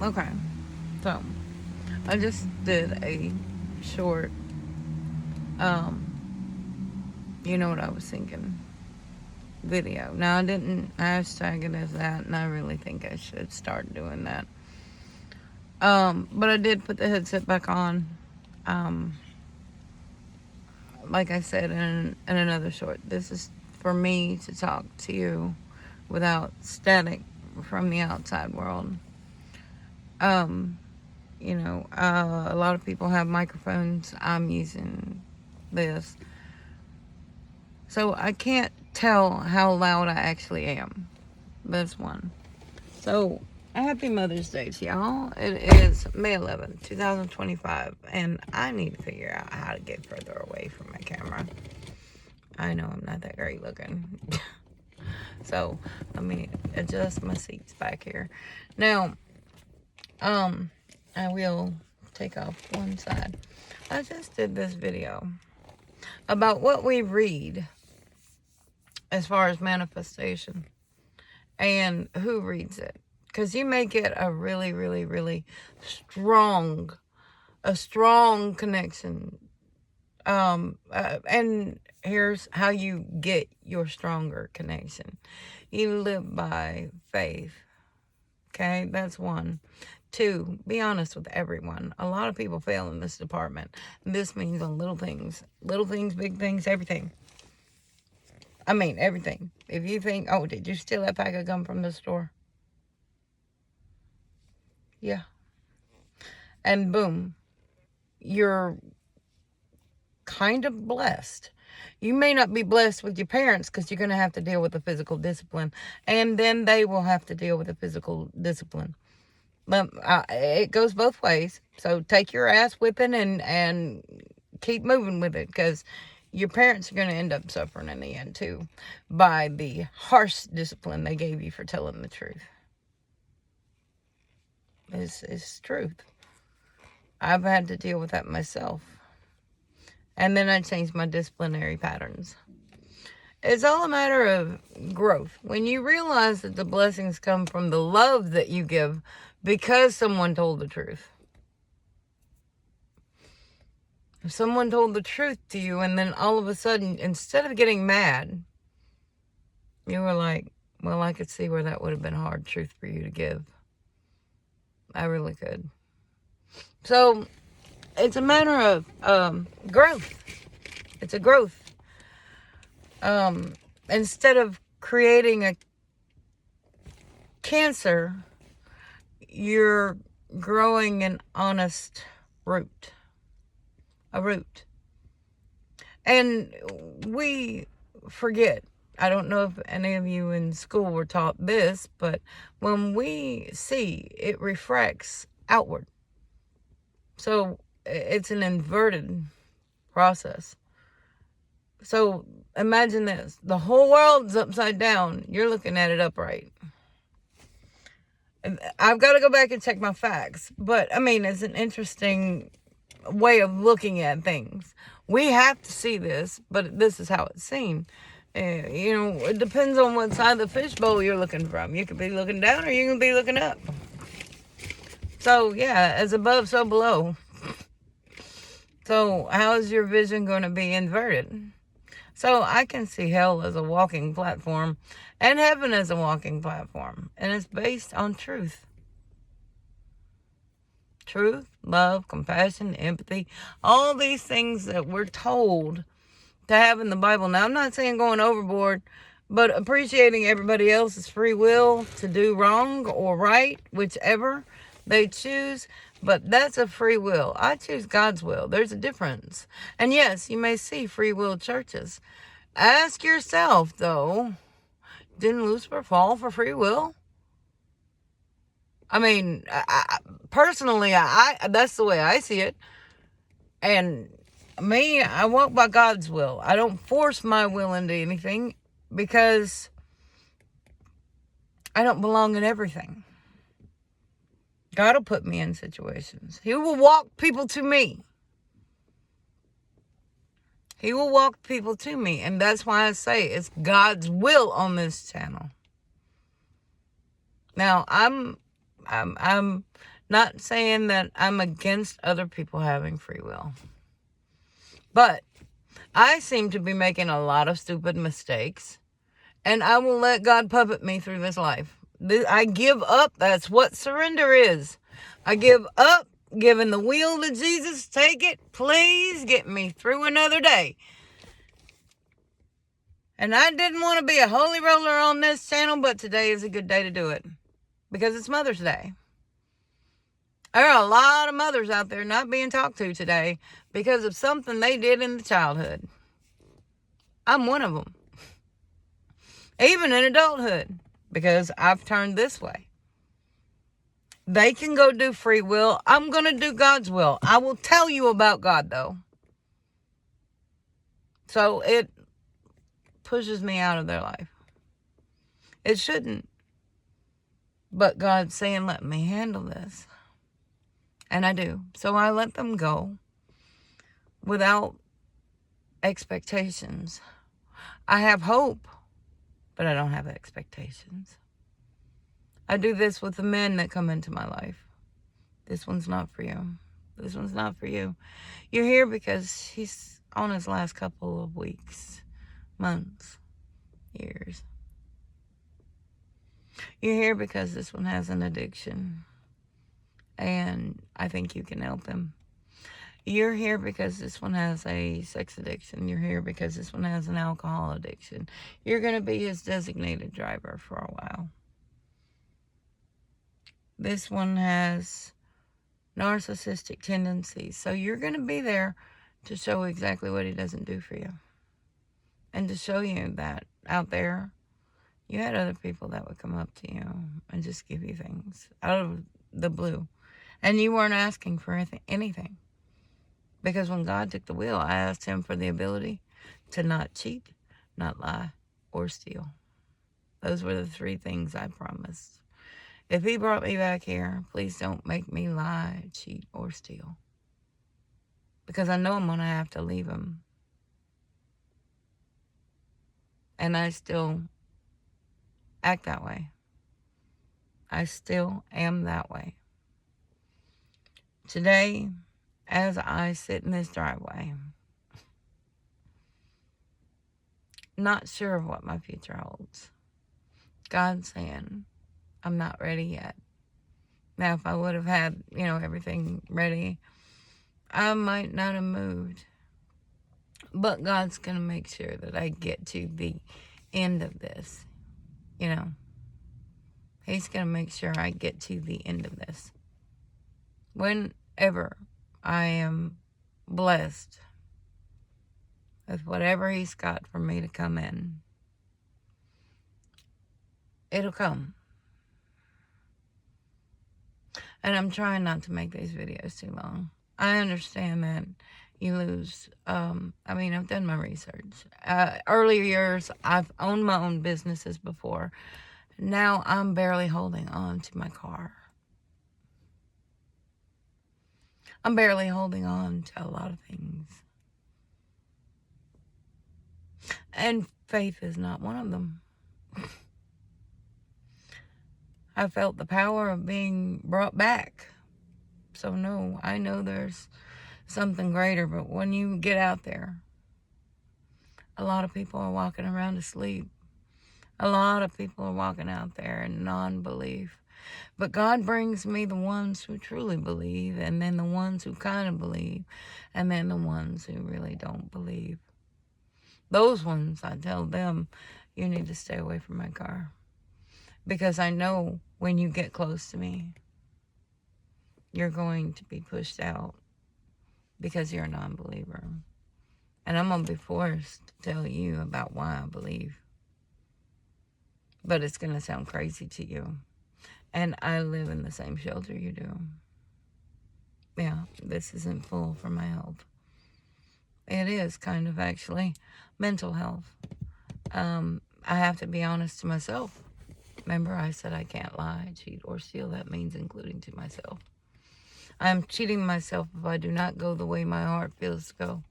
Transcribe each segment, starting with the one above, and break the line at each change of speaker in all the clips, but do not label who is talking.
Okay. So, I just did a short, you know what I was thinking, video. Now, I didn't hashtag it as that, and I really think I should start doing that. But I did put the headset back on. Um, like I said in another short, this is for me to talk to you without static from the outside world. Um, a lot of people have microphones. I'm using this. So I can't tell how loud I actually am. That's one. So, happy Mother's Day to y'all. It is May 11th, 2025, and I need to figure out how to get further away from my camera. I know I'm not that great looking. So, let me adjust my seats back here. Now, I will take off one side. I just did this video about what we read as far as manifestation and who reads it. Because you may get a really, really, really strong connection. And here's how you get your stronger connection. You live by faith. Okay, that's one. Two, be honest with everyone. A lot of people fail in this department. This means on little things, big things, everything. I mean, everything. If you think, oh, did you steal that pack of gum from the store? Yeah. And boom, you're kind of blessed. You may not be blessed with your parents because you're going to have to deal with the physical discipline. And then they will have to deal with the physical discipline. It goes both ways. So take your ass whipping and keep moving with it, because your parents are going to end up suffering in the end too by the harsh discipline they gave you for telling the truth. It's truth. I've had to deal with that myself. And then I changed my disciplinary patterns. It's all a matter of growth. When you realize that the blessings come from the love that you give because someone told the truth. If someone told the truth to you and then all of a sudden, instead of getting mad, you were like, well, I could see where that would have been hard truth for you to give. I really could. So, it's a matter of growth. It's a growth. Instead of creating a cancer, you're growing an honest root. A root. And we forget. I don't know if any of you in school were taught this, but when we see, it refracts outward. So it's an inverted process. So imagine this. The whole world's upside down. You're looking at it upright. I've got to go back and check my facts. But, I mean, it's an interesting way of looking at things. We have to see this, but this is how it's seen. It depends on what side of the fishbowl you're looking from. You could be looking down or you can be looking up. So, yeah, as above, so below. So, how is your vision going to be inverted? So, I can see hell as a walking platform and heaven as a walking platform. And it's based on truth. Truth, love, compassion, empathy, all these things that we're told to have in the Bible. Now, I'm not saying going overboard, but appreciating everybody else's free will to do wrong or right, whichever they choose. But that's a free will. I choose God's will. There's a difference. And yes, you may see free will churches. Ask yourself, though, didn't Lucifer fall for free will? I mean, personally, that's the way I see it. And me, I walk by God's will. I don't force my will into anything because I don't belong in everything. God will put me in situations. He will walk people to me. He will walk people to me. And that's why I say it's God's will on this channel. Now, I'm Not saying that I'm against other people having free will. But I seem to be making a lot of stupid mistakes. And I will let God puppet me through this life. I give up. That's what surrender is. I give up, giving the wheel to Jesus. Take it. Please get me through another day. And I didn't want to be a holy roller on this channel, but today is a good day to do it. Because it's Mother's Day. There are a lot of mothers out there not being talked to today because of something they did in the childhood. I'm one of them. Even in adulthood, because I've turned this way. They can go do free will. I'm going to do God's will. I will tell you about God, though. So it pushes me out of their life. It shouldn't. But God's saying, let me handle this. And I do. So I let them go without expectations. I have hope, but I don't have expectations. I do this with the men that come into my life. This one's not for you. This one's not for you. You're here because he's on his last couple of weeks, months, years. You're here because this one has an addiction. And I think you can help him. You're here because this one has a sex addiction. You're here because this one has an alcohol addiction. You're going to be his designated driver for a while. This one has narcissistic tendencies. So you're going to be there to show exactly what he doesn't do for you. And to show you that out there, you had other people that would come up to you and just give you things out of the blue. And you weren't asking for anything. Because when God took the wheel, I asked him for the ability to not cheat, not lie, or steal. Those were the 3 things I promised. If he brought me back here, please don't make me lie, cheat, or steal. Because I know I'm going to have to leave him. And I still act that way. I still am that way. Today, as I sit in this driveway, not sure of what my future holds, God's saying, I'm not ready yet. Now, if I would have had, everything ready, I might not have moved. But God's going to make sure that I get to the end of this. He's going to make sure I get to the end of this. Whenever I am blessed with whatever he's got for me to come in, it'll come. And I'm trying not to make these videos too long. I understand that you lose. I've done my research. Earlier years, I've owned my own businesses before. Now I'm barely holding on to my car. I'm barely holding on to a lot of things. And faith is not one of them. I felt the power of being brought back. So no, I know there's something greater, but when you get out there, a lot of people are walking around asleep. A lot of people are walking out there in non-belief. But God brings me the ones who truly believe, and then the ones who kind of believe, and then the ones who really don't believe. Those ones, I tell them, you need to stay away from my car. Because I know when you get close to me, you're going to be pushed out because you're a non-believer. And I'm going to be forced to tell you about why I believe. But it's going to sound crazy to you. And I live in the same shelter you do. Yeah, this isn't full for my health. It is kind of actually mental health. I have to be honest to myself. Remember, I said I can't lie, cheat, or steal. That means including to myself. I'm cheating myself if I do not go the way my heart feels to go.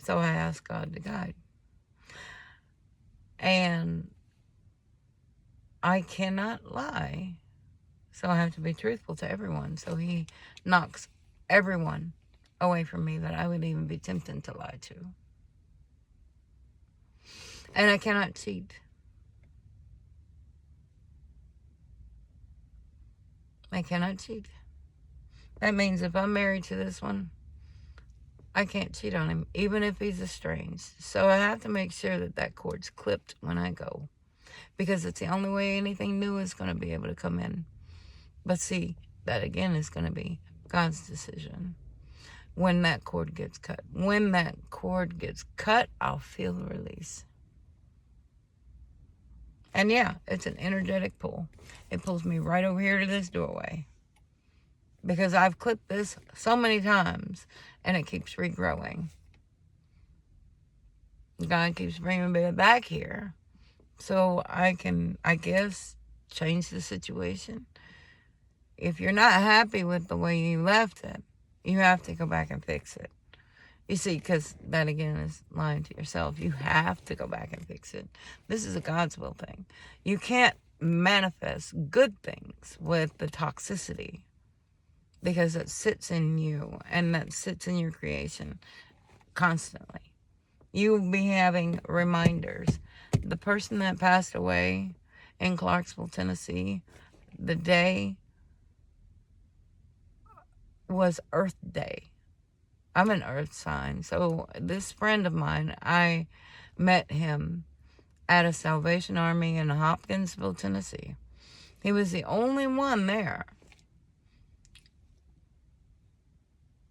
So I ask God to guide. And I cannot lie, So I have to be truthful to everyone. So he knocks everyone away from me that I would even be tempted to lie to. And I cannot cheat. I cannot cheat. That means if I'm married to this one, I can't cheat on him, even if he's estranged. So I have to make sure that that cord's clipped when I go, because it's the only way anything new is going to be able to come in. But see, that again is going to be God's decision when that cord gets cut. When that cord gets cut, I'll feel the release. And yeah, it's an energetic pull. It pulls me right over here to this doorway, because I've clipped this so many times and it keeps regrowing. God keeps bringing me back here so I can, I guess, change the situation. If you're not happy with the way you left it, you have to go back and fix it. You see, because that again is lying to yourself. You have to go back and fix it. This is a God's will thing. You can't manifest good things with the toxicity, because it sits in you and that sits in your creation constantly. You will be having reminders. The person that passed away in Clarksville, Tennessee, the day was Earth Day. I'm an earth sign. So this friend of mine, I met him at a Salvation Army in Hopkinsville, Tennessee. He was the only one there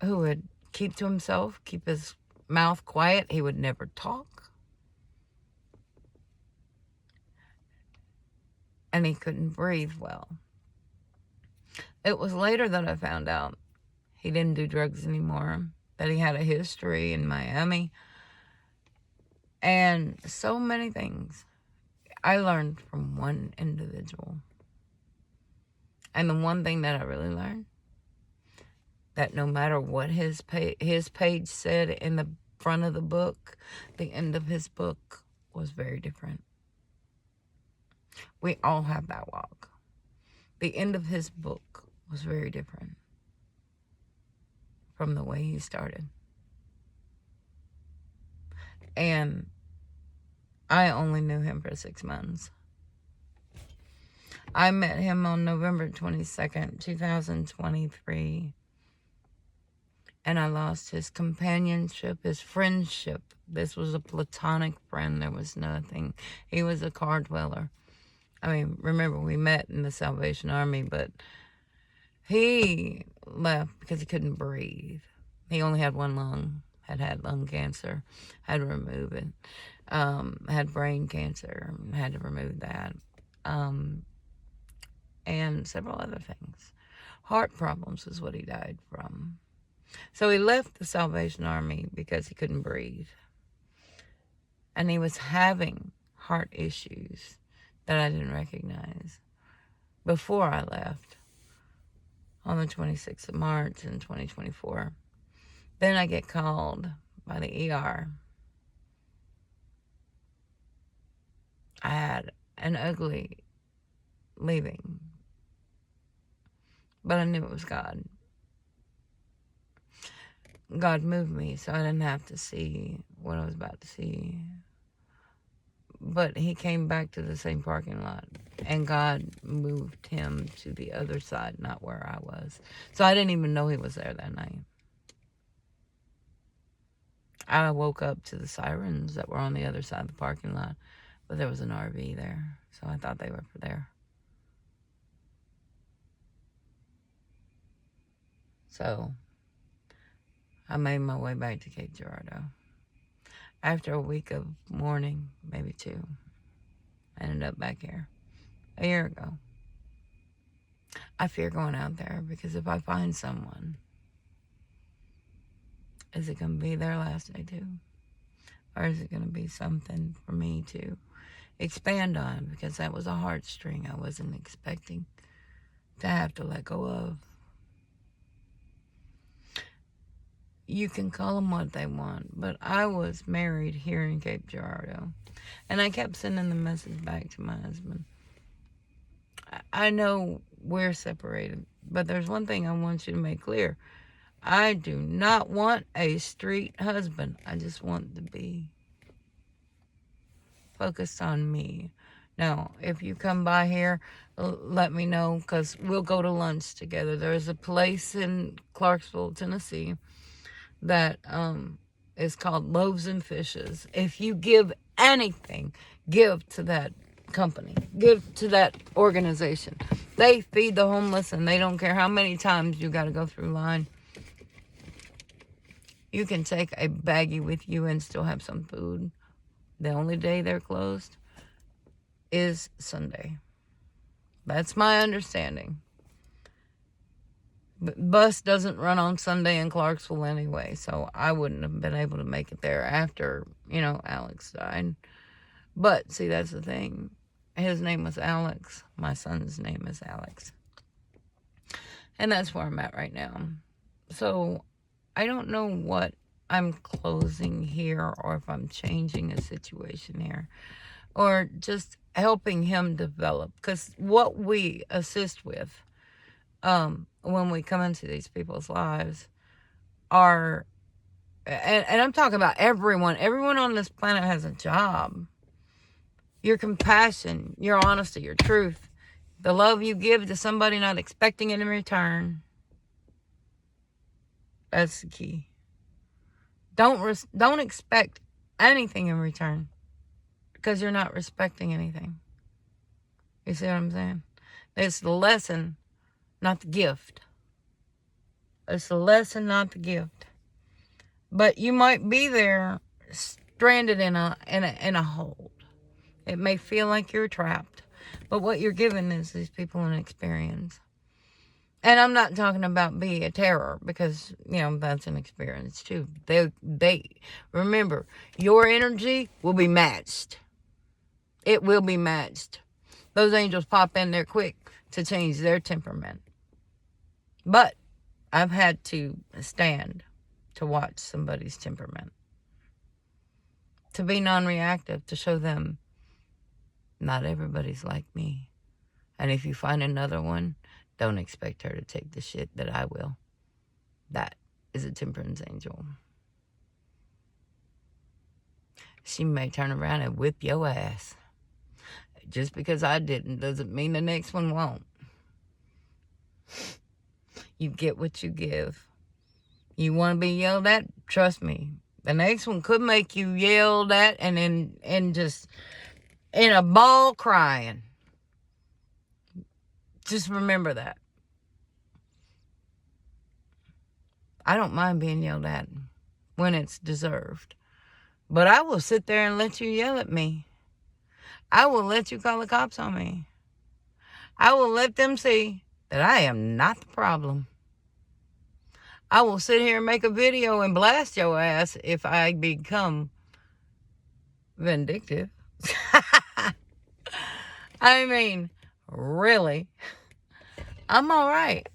who would keep to himself, keep his mouth quiet. He would never talk. And he couldn't breathe well. It was later that I found out he didn't do drugs anymore, that he had a history in Miami, and so many things I learned from one individual. And the one thing that I really learned, that no matter what his page said in the front of the book, the end of his book was very different. We all have that walk. The end of his book was very different from the way he started. And I only knew him for 6 months. I met him on November 22nd, 2023. And I lost his companionship, his friendship. This was a platonic friend. There was nothing. He was a car dweller. I mean, remember, we met in the Salvation Army, but he left because he couldn't breathe. He only had one lung, had lung cancer, had to remove it. Had brain cancer, had to remove that. And several other things. Heart problems is what he died from. So he left the Salvation Army because he couldn't breathe. And he was having heart issues that I didn't recognize before I left on the 26th of March in 2024. Then I get called by the ER. I had an ugly leaving, but I knew it was God. God moved me so I didn't have to see what I was about to see. But he came back to the same parking lot, and God moved him to the other side, not where I was. So I didn't even know he was there that night. I woke up to the sirens that were on the other side of the parking lot, but there was an RV there, so I thought they were there. So I made my way back to Cape Girardeau. After a week of mourning, maybe 2, I ended up back here a year ago. I fear going out there because if I find someone, is it going to be their last day too? Or is it going to be something for me to expand on? Because that was a heartstring I wasn't expecting to have to let go of. You can call them what they want, but I was married here in Cape Girardeau. And I kept sending the message back to my husband. I know we're separated. But there's one thing I want you to make clear. I do not want a street husband. I just want to be focused on me. Now, if you come by here, let me know, because we'll go to lunch together. There's a place in Clarksville, Tennessee, that is called Loaves and Fishes. If you give anything, give to that company. Give to that organization. They feed the homeless, and they don't care how many times you got to go through line. You can take a baggie with you and still have some food. The only day they're closed is Sunday. That's my understanding. But bus doesn't run on Sunday in Clarksville anyway, so I wouldn't have been able to make it there after, Alex died. But, see, that's the thing. His name was Alex. My son's name is Alex. And that's where I'm at right now. So, I don't know what I'm closing here, or if I'm changing a situation here, or just helping him develop. Because what we assist with when we come into these people's lives are, and I'm talking about everyone on this planet has a job. Your compassion, your honesty, your truth, the love you give to somebody not expecting it in return. That's the key. Don't expect anything in return, because you're not respecting anything. You see what I'm saying? It's the lesson, not the gift. It's the lesson, not the gift. But you might be there, stranded in a hold. It may feel like you're trapped, but what you're giving is these people an experience. And I'm not talking about being a terror, because, that's an experience too. They remember, your energy will be matched. It will be matched. Those angels pop in there quick to change their temperament. But I've had to stand to watch somebody's temperament. To be non-reactive, to show them not everybody's like me. And if you find another one, don't expect her to take the shit that I will. That is a temperance angel. She may turn around and whip your ass. Just because I didn't doesn't mean the next one won't. You get what you give. You want to be yelled at? Trust me. The next one could make you yelled at and just in a ball crying. Just remember that. I don't mind being yelled at when it's deserved. But I will sit there and let you yell at me. I will let you call the cops on me. I will let them see that I am not the problem. I will sit here and make a video and blast your ass if I become vindictive. I mean, really. I'm all right.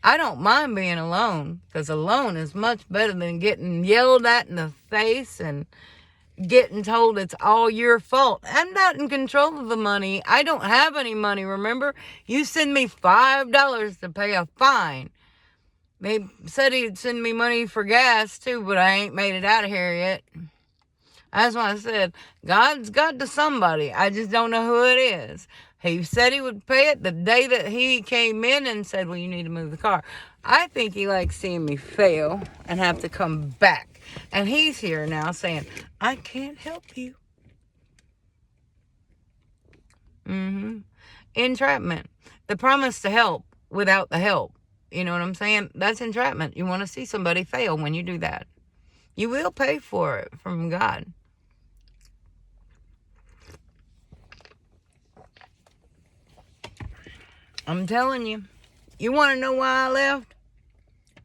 I don't mind being alone, because alone is much better than getting yelled at in the face and getting told it's all your fault. I'm not in control of the money. I don't have any money, remember? You send me $5 to pay a fine. They said he'd send me money for gas too, but I ain't made it out of here yet. That's why I said, God's got to somebody. I just don't know who it is. He said he would pay it the day that he came in and said, well, you need to move the car. I think he likes seeing me fail and have to come back. And he's here now saying, I can't help you. Entrapment. The promise to help without the help. You know what I'm saying? That's entrapment. You want to see somebody fail when you do that. You will pay for it from God. I'm telling you. You want to know why I left?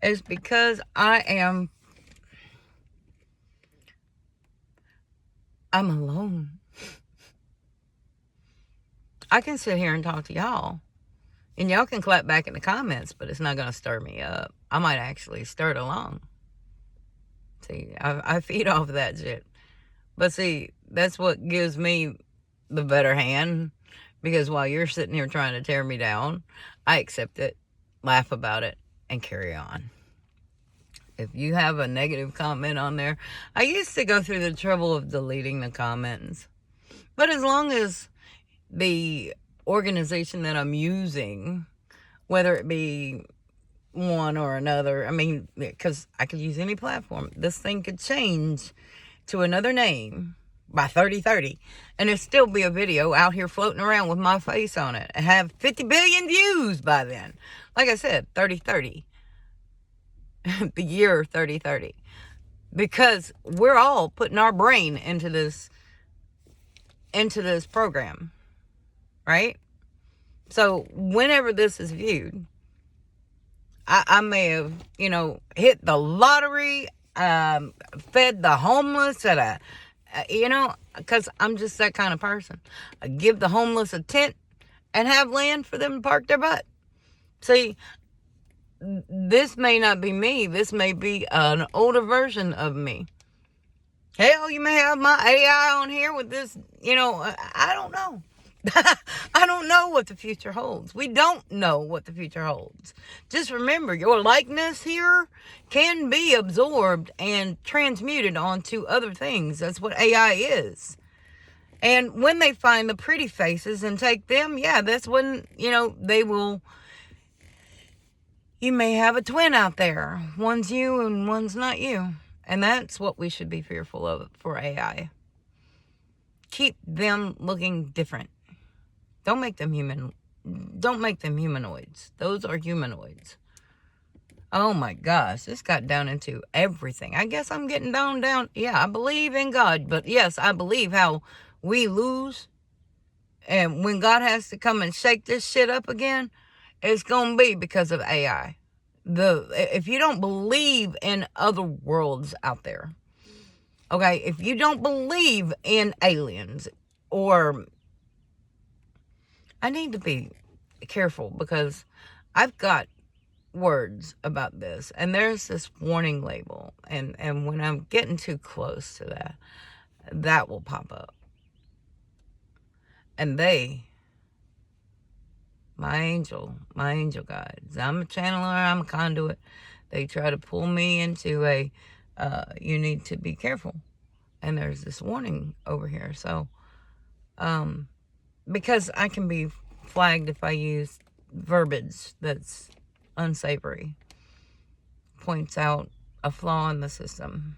It's because I'm alone. I can sit here and talk to y'all. And y'all can clap back in the comments, but it's not going to stir me up. I might actually stir it along. See, I feed off of that shit. But see, that's what gives me the better hand. Because while you're sitting here trying to tear me down, I accept it, laugh about it, and carry on. If you have a negative comment on there, I used to go through the trouble of deleting the comments. But as long as the organization that I'm using, whether it be one or another, I mean, because I could use any platform, this thing could change to another name by 3030, and it'll still be a video out here floating around with my face on it and have 50 billion views by then. Like I said, 3030. The year 3030. Because we're all putting our brain into this program, right? So whenever this is viewed, I may have, hit the lottery, fed the homeless at because I'm just that kind of person. I give the homeless a tent and have land for them to park their butt. See, this may not be me. This may be an older version of me. Hell, you may have my AI on here with this, I don't know. I don't know what the future holds. We don't know what the future holds. Just remember, your likeness here can be absorbed and transmuted onto other things. That's what AI is. And when they find the pretty faces and take them, yeah, that's when, they will. You may have a twin out there. One's you and one's not you. And that's what we should be fearful of for AI. Keep them looking different. Don't make them human. Don't make them humanoids. Those are humanoids. Oh my gosh, this got down into everything. I guess I'm getting down. Yeah, I believe in God, but yes, I believe how we lose. And when God has to come and shake this shit up again, it's going to be because of AI. If you don't believe in other worlds out there, okay, if you don't believe in aliens, or I need to be careful because I've got words about this, and there's this warning label, and when I'm getting too close to that will pop up. And my angel guides, I'm a channeler, I'm a conduit. They try to pull me into you need to be careful. And there's this warning over here. So, because I can be flagged if I use verbiage that's unsavory, points out a flaw in the system.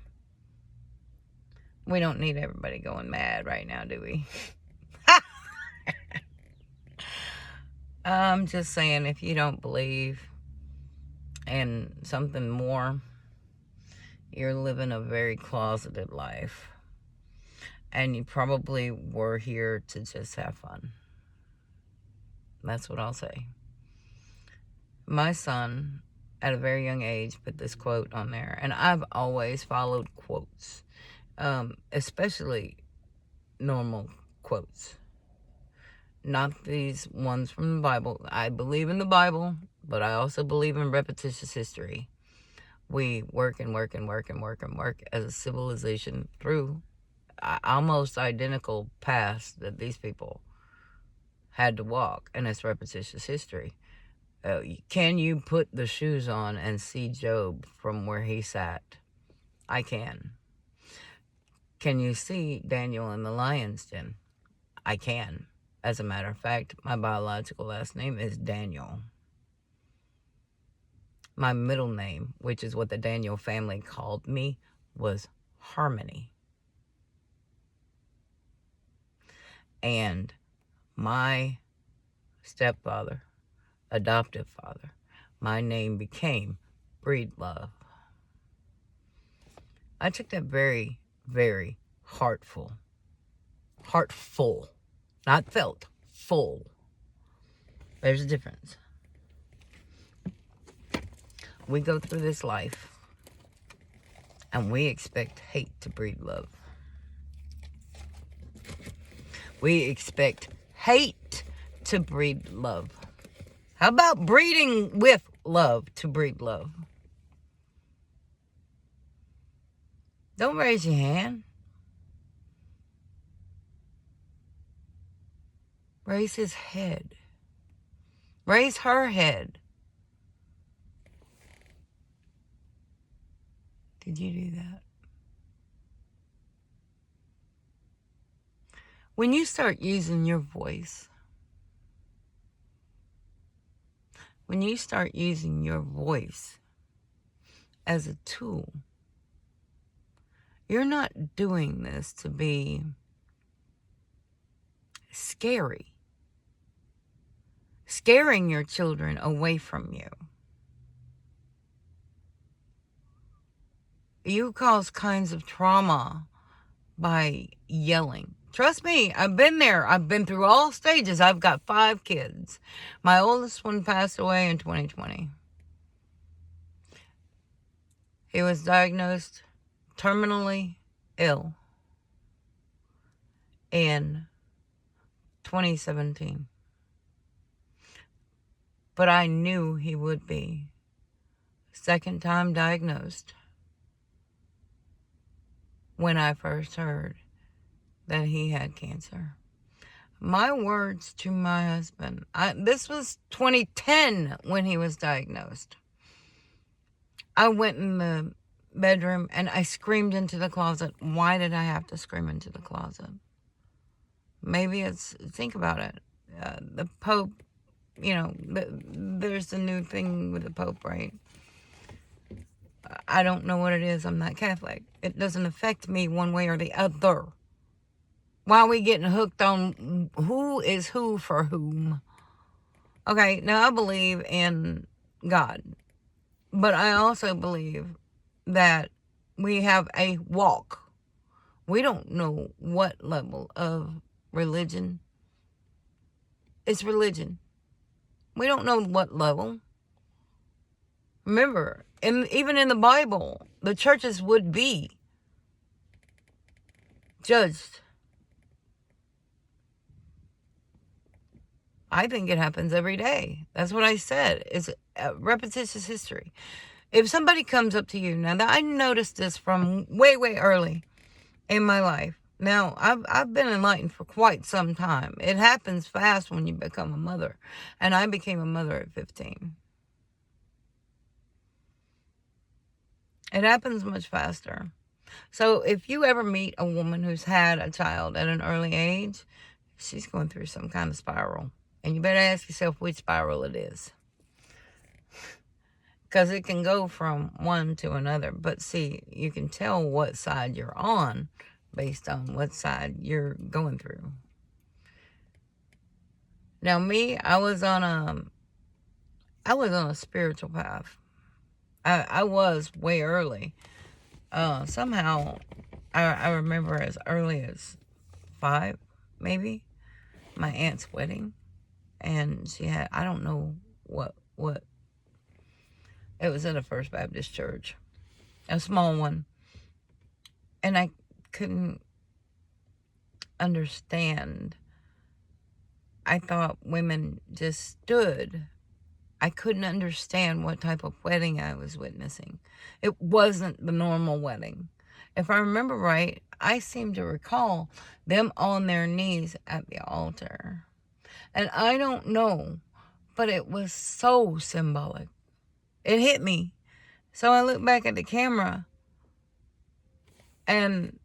We don't need everybody going mad right now, do we? I'm just saying, if you don't believe in something more, you're living a very closeted life. And you probably were here to just have fun. That's what I'll say. My son, at a very young age, put this quote on there. And I've always followed quotes. Especially normal quotes. Not these ones from the Bible. I believe in the Bible, but I also believe in repetitious history. We work and work and work and work and work as a civilization through almost identical paths that these people had to walk, and it's repetitious history. Can you put the shoes on and see Job from where he sat? I can. Can you see Daniel in the lion's den? I can. As a matter of fact, my biological last name is Daniel. My middle name, which is what the Daniel family called me, was Harmony. And my stepfather, adoptive father, my name became Breedlove. I took that very, very heartful, not felt, full. There's a difference. We go through this life and we expect hate to breed love. We expect hate to breed love. How about breeding with love to breed love? Don't raise your hand. Raise his head. Raise her head. Did you do that? When you start using your voice, when you start using your voice as a tool, you're not doing this to be scary. Scaring your children away from you. You cause kinds of trauma by yelling. Trust me, I've been there. I've been through all stages. I've got 5 kids. My oldest one passed away in 2020. He was diagnosed terminally ill in 2017. But I knew he would be. Second time diagnosed. When I first heard that he had cancer. My words to my husband. This was 2010 when he was diagnosed. I went in the bedroom and I screamed into the closet. Why did I have to scream into the closet? Maybe think about it. The Pope, there's a new thing with the Pope, right? I don't know what it is. I'm not Catholic. It doesn't affect me one way or the other. Why are we getting hooked on who is who for whom? Okay, now I believe in God. But I also believe that we have a walk. We don't know what level of religion. It's religion. We don't know what level. Remember, even in the Bible, the churches would be judged. I think it happens every day. That's what I said. It's repetitious history. If somebody comes up to you, now that I noticed this from way, way early in my life. Now, I've been enlightened for quite some time. It happens fast when you become a mother. And I became a mother at 15. It happens much faster. So if you ever meet a woman who's had a child at an early age, she's going through some kind of spiral. And you better ask yourself which spiral it is. Because it can go from one to another. But see, you can tell what side you're on based on what side you're going through. Now me, I was on a spiritual path. I was way early. Somehow, I remember as early as 5, maybe, my aunt's wedding. And she had, I don't know what. It was at a First Baptist church. A small one. And I couldn't understand. I thought women just stood. I couldn't understand what type of wedding I was witnessing. It wasn't the normal wedding. If I remember right, I seem to recall them on their knees at the altar. And I don't know, but it was so symbolic. It hit me. So I looked back at the camera, and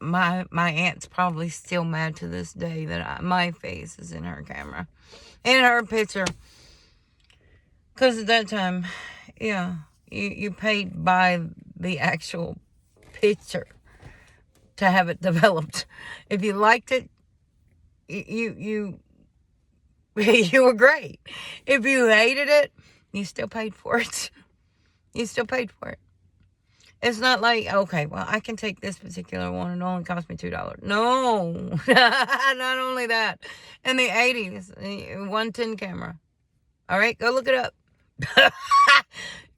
my aunt's probably still mad to this day that my face is in her camera, in her picture. Because at that time, yeah, you paid by the actual picture to have it developed. If you liked it, you were great. If you hated it, you still paid for it. You still paid for it. It's not like, okay, well, I can take this particular one. It only cost me $2. No. Not only that. In the 80s, 110 camera. All right, go look it up.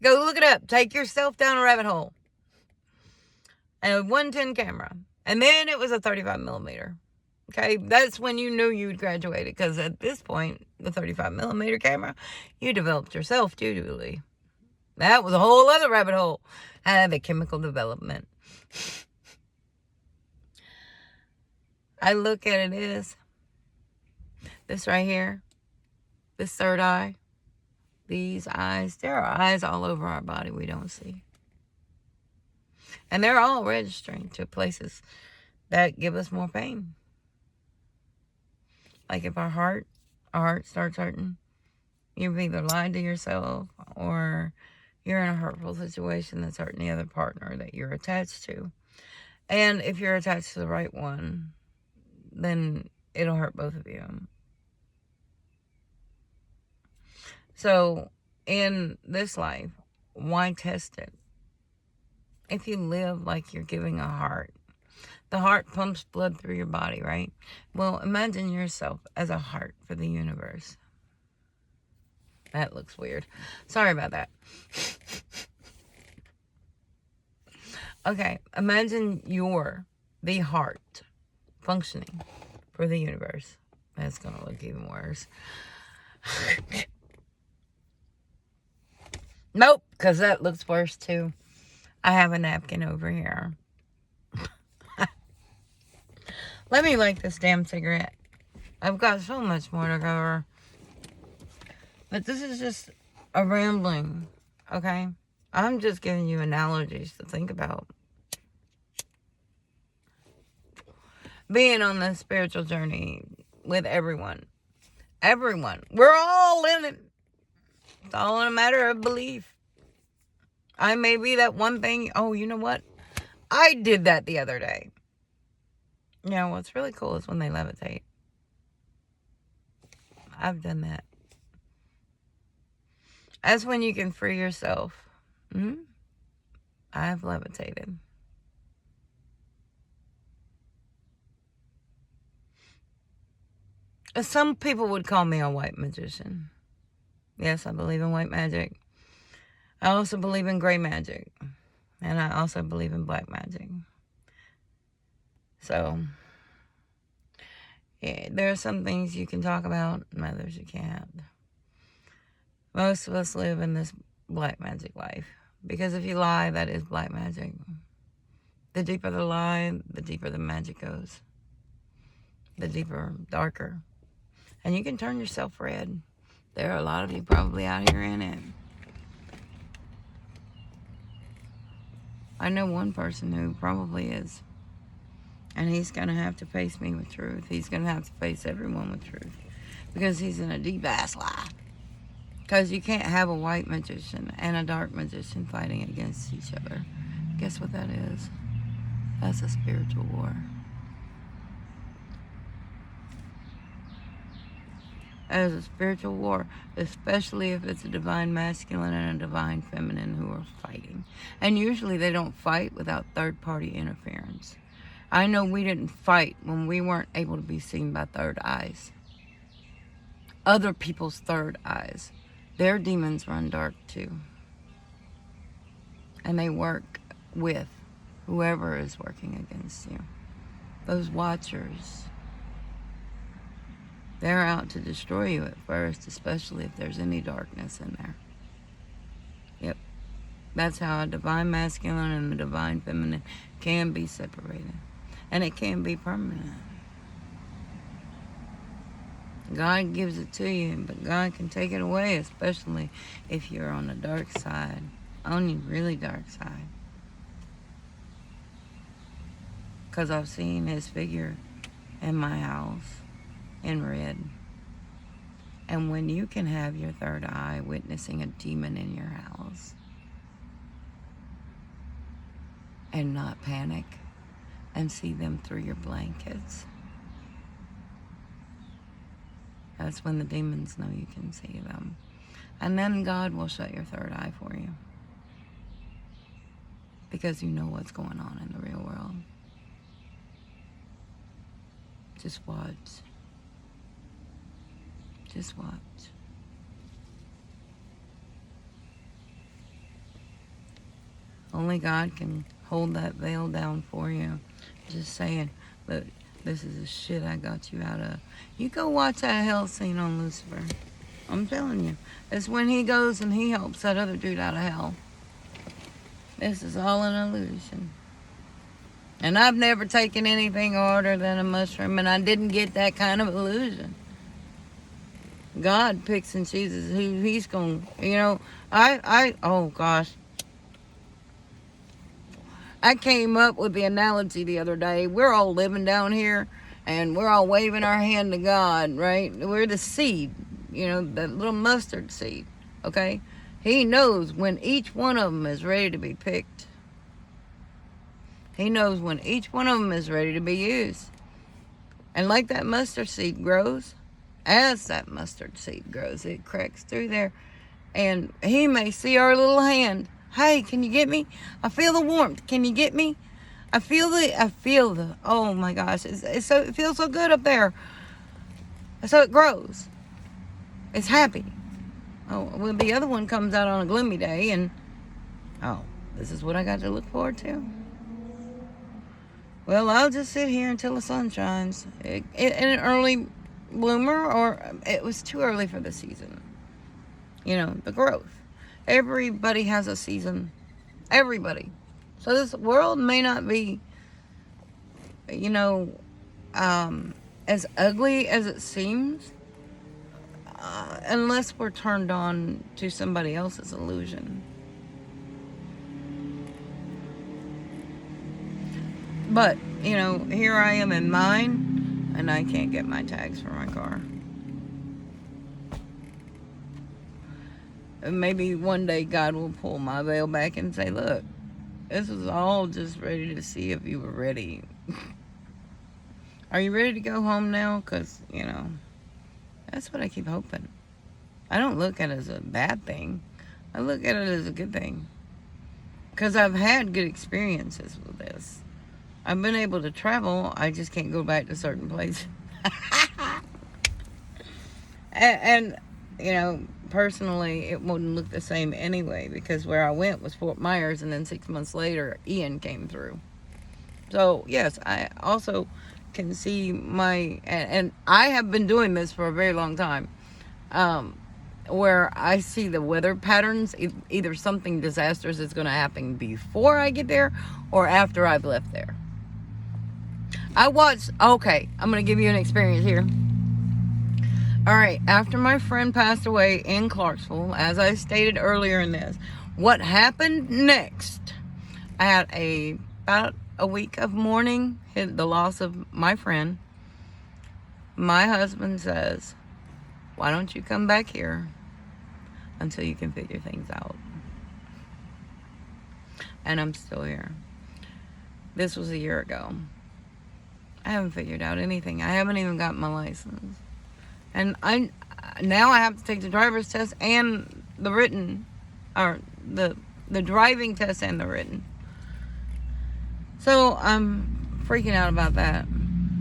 Go look it up. Take yourself down a rabbit hole. And a 110 camera. And then it was a 35 millimeter. Okay, that's when you knew you'd graduated. Because at this point, the 35 millimeter camera, you developed yourself, dutifully. That was a whole other rabbit hole. The chemical development. I look at it as, This right here, this third eye, these eyes, there are eyes all over our body we don't see. And they're all registering to places that give us more pain. Like if our heart starts hurting, you've either lied to yourself or you're in a hurtful situation that's hurting the other partner that you're attached to. And if you're attached to the right one, then it'll hurt both of you. So in this life, why test it? If you live like you're giving a heart, the heart pumps blood through your body, right? Well, imagine yourself as a heart for the universe. That looks weird. Sorry about that. Okay, imagine you're the heart functioning for the universe. That's going to look even worse. Nope, because that looks worse too. I have a napkin over here. Let me light this damn cigarette. I've got so much more to cover. But this is just a rambling, okay? I'm just giving you analogies to think about. Being on this spiritual journey with everyone. Everyone. We're all in it. It's all in a matter of belief. I may be that one thing. Oh, you know what? I did that the other day. You know, what's really cool is when they levitate. I've done that. That's when you can free yourself. I've levitated. Some people would call me a white magician. Yes, I believe in white magic. I also believe in gray magic. And I also believe in black magic. So, yeah, there are some things you can talk about and others you can't. Most of us live in this black magic life. Because if you lie, that is black magic. The deeper the lie, the deeper the magic goes. The deeper, darker. And you can turn yourself red. There are a lot of you probably out here in it. I know one person who probably is. And he's going to have to face me with truth. He's going to have to face everyone with truth. Because he's in a deep-ass lie. Because you can't have a white magician and a dark magician fighting against each other. Guess what that is? That's a spiritual war. That is a spiritual war, especially if it's a divine masculine and a divine feminine who are fighting. And usually they don't fight without third-party interference. I know we didn't fight when we weren't able to be seen by third eyes. Other people's third eyes. Their demons run dark too. And they work with whoever is working against you. Those watchers. They're out to destroy you at first, especially if there's any darkness in there. Yep. That's how a divine masculine and a divine feminine can be separated. And it can be permanent. God gives it to you, but God can take it away, especially if you're on the dark side. On the really dark side. Because I've seen his figure in my house in red. And when you can have your third eye witnessing a demon in your house and not panic and see them through your blankets, that's when the demons know you can see them. And then God will shut your third eye for you. Because you know what's going on in the real world. Just watch. Just watch. Only God can hold that veil down for you. Just saying, look, this is the shit I got you out of. You go watch that hell scene on Lucifer. I'm telling you. It's when he goes and he helps that other dude out of hell. This is all an illusion. And I've never taken anything harder than a mushroom, and I didn't get that kind of illusion. God picks and chooses who he's going to, oh gosh. I came up with the analogy the other day. We're all living down here and we're all waving our hand to God, right? We're the seed, the little mustard seed, okay? He knows when each one of them is ready to be picked. He knows when each one of them is ready to be used. And like that mustard seed grows, as that mustard seed grows, it cracks through there. And he may see our little hand. Hey, can you get me? I feel the warmth. Can you get me? I feel the, oh my gosh. It feels so good up there. So it grows. It's happy. Oh, well, the other one comes out on a gloomy day and, oh, this is what I got to look forward to. Well, I'll just sit here until the sun shines. An early bloomer, or it was too early for the season. The growth. Everybody has a season. Everybody. So this world may not be, as ugly as it seems, unless we're turned on to somebody else's illusion. But, here I am in mine, and I can't get my tags for my car. Maybe one day God will pull my veil back and say, look, this was all just ready to see if you were ready. Are you ready to go home now? Because, that's what I keep hoping. I don't look at it as a bad thing. I look at it as a good thing. Because I've had good experiences with this. I've been able to travel. I just can't go back to certain places. and personally, it wouldn't look the same anyway, because where I went was Fort Myers, and then 6 months later, Ian came through. So, yes, I also can see and I have been doing this for a very long time, where I see the weather patterns. Either something disastrous is going to happen before I get there or after I've left there. I'm going to give you an experience here. All right, after my friend passed away in Clarksville, as I stated earlier in this, what happened next? I had about a week of mourning, the loss of my friend. My husband says, why don't you come back here until you can figure things out? And I'm still here. This was a year ago. I haven't figured out anything. I haven't even got my license. And now I have to take the driver's test and the written, or the driving test and the written. So I'm freaking out about that.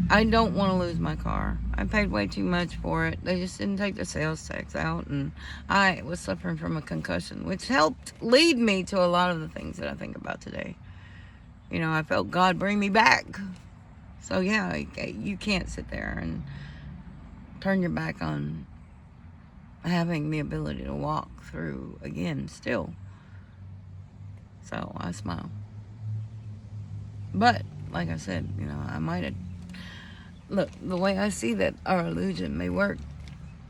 I don't want to lose my car. I paid way too much for it. They just didn't take the sales tax out, and I was suffering from a concussion, which helped lead me to a lot of the things that I think about today. I felt God bring me back. So yeah, you can't sit there and turn your back on having the ability to walk through again still. So I smile. But like I said, I might have, look, the way I see that our illusion may work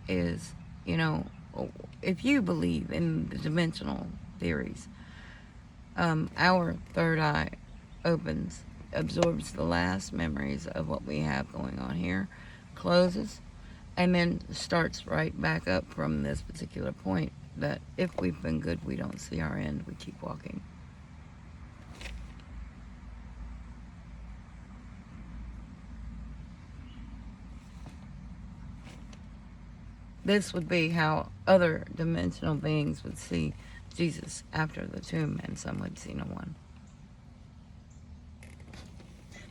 is, if you believe in the dimensional theories, our third eye opens, absorbs the last memories of what we have going on here, closes, and then starts right back up from this particular point, that if we've been good, we don't see our end, we keep walking. This would be how other dimensional beings would see Jesus after the tomb, and some would see no one.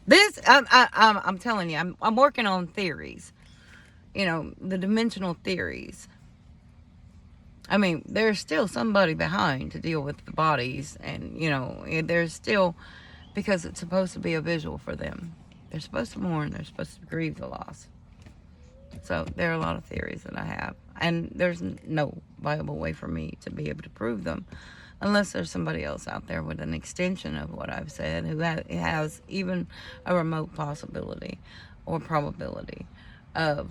This, I'm telling you, I'm working on theories. The dimensional theories. I mean, there's still somebody behind to deal with the bodies, and, there's still, because it's supposed to be a visual for them. They're supposed to mourn, they're supposed to grieve the loss. So there are a lot of theories that I have, and there's no viable way for me to be able to prove them unless there's somebody else out there with an extension of what I've said who has even a remote possibility or probability of,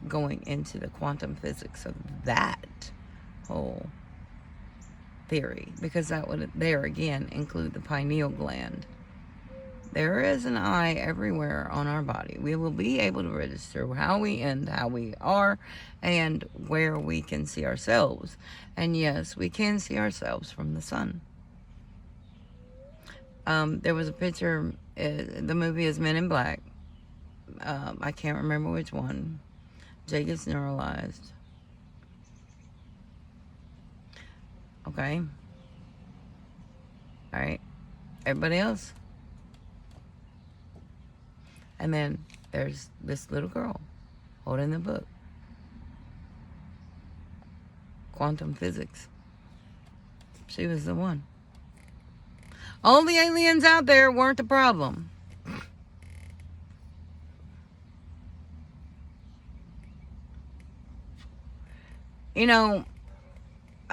going into the quantum physics of that whole theory, because that would, there again, include the pineal gland. There is an eye everywhere on our body. We will be able to register how we end, how we are, and where we can see ourselves. And yes, we can see ourselves from the sun. There was a picture, the movie is Men in Black. I can't remember which one. Jake is neuralized. Okay. Alright. Everybody else? And then there's this little girl holding the book. Quantum physics. She was the one. All the aliens out there weren't the problem.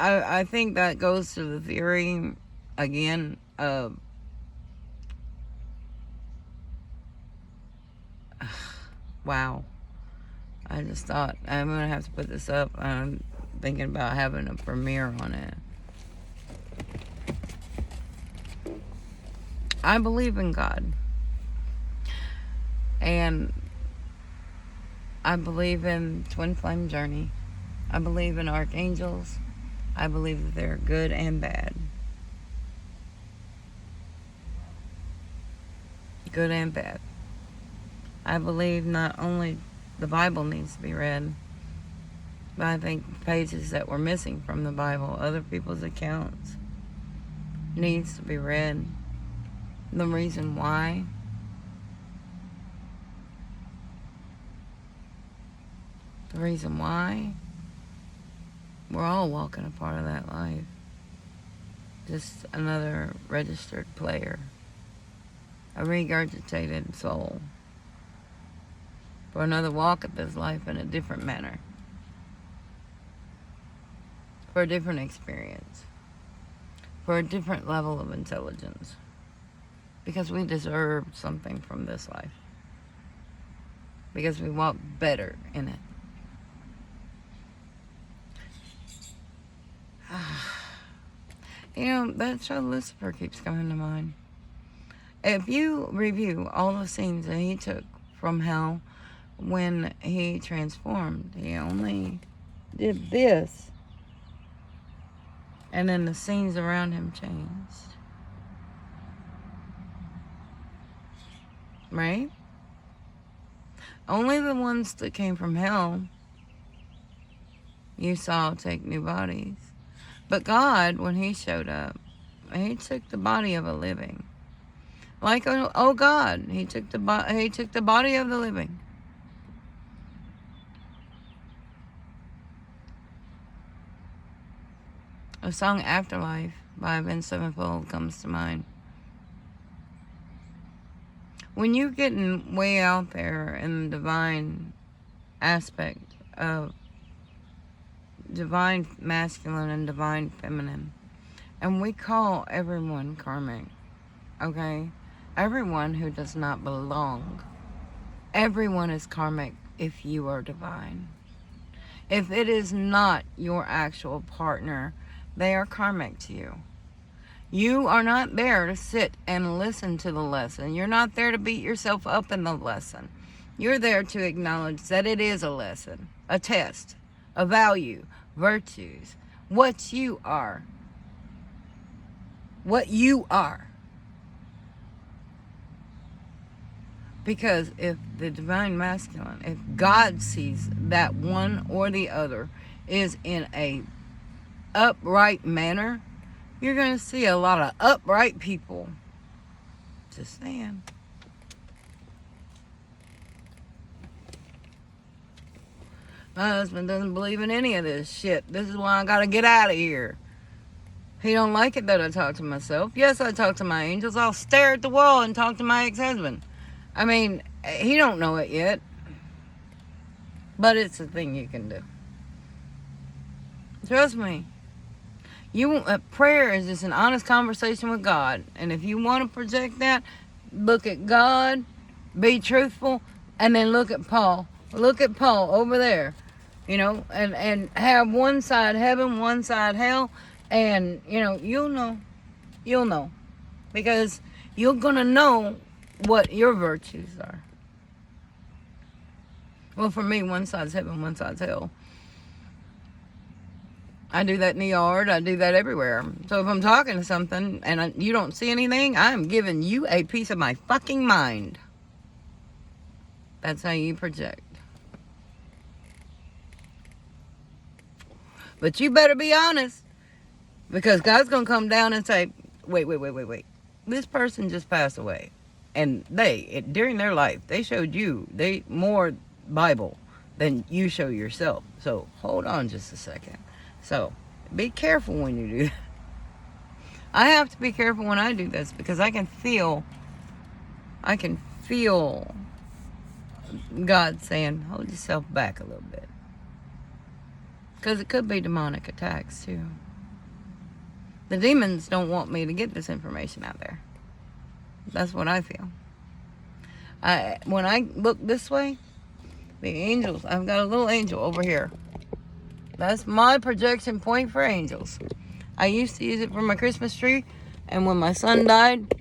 I think that goes to the theory, again, of wow. I just thought, I'm going to have to put this up. I'm thinking about having a premiere on it. I believe in God. And I believe in Twin Flame Journey. I believe in archangels. I believe that they're good and bad. Good and bad. I believe not only the Bible needs to be read, but I think pages that were missing from the Bible, other people's accounts, needs to be read. The reason why, we're all walking a part of that life. Just another registered player. A regurgitated soul. For another walk of this life in a different manner. For a different experience. For a different level of intelligence. Because we deserve something from this life. Because we walk better in it. That show Lucifer keeps coming to mind. If you review all the scenes that he took from hell when he transformed, he only did this. And then the scenes around him changed. Right? Only the ones that came from hell you saw take new bodies. But God, when he showed up, he took the body of a living. Like, oh God, he took the body of the living. The song Afterlife by Avenged Sevenfold comes to mind. When you're getting way out there in the divine aspect of divine masculine and divine feminine, and we call everyone karmic, okay? Everyone who does not belong. Everyone is karmic if you are divine. If it is not your actual partner, they are karmic to you. You are not there to sit and listen to the lesson. You're not there to beat yourself up in the lesson. You're there to acknowledge that it is a lesson, a test, a value, virtues, what you are. What you are. Because if the divine masculine, if God sees that one or the other is in a upright manner, you're going to see a lot of upright people. Just saying. My husband doesn't believe in any of this shit. This is why I got to get out of here. He don't like it that I talk to myself. Yes, I talk to my angels. I'll stare at the wall and talk to my ex-husband. I mean, he don't know it yet. But it's a thing you can do. Trust me. Prayer is just an honest conversation with God. And if you want to project that, look at God, be truthful, and then look at Paul. Look at Paul over there, you know, and have one side heaven, one side hell, and, you know, you'll know, because you're going to know what your virtues are. Well, for me, one side's heaven, one side's hell. I do that in the yard. I do that everywhere. So if I'm talking to something and you don't see anything, I'm giving you a piece of my fucking mind. That's how you project. But you better be honest, because God's going to come down and say, wait. This person just passed away. And during their life, they showed you more Bible than you show yourself. So hold on just a second. So be careful when you do that. I have to be careful when I do this, because I can feel God saying, hold yourself back a little bit. Because it could be demonic attacks too. The demons don't want me to get this information out there. That's what I feel. When I look this way, the angels, I've got a little angel over here. That's my projection point for angels. I used to use it for my Christmas tree, and when my son died,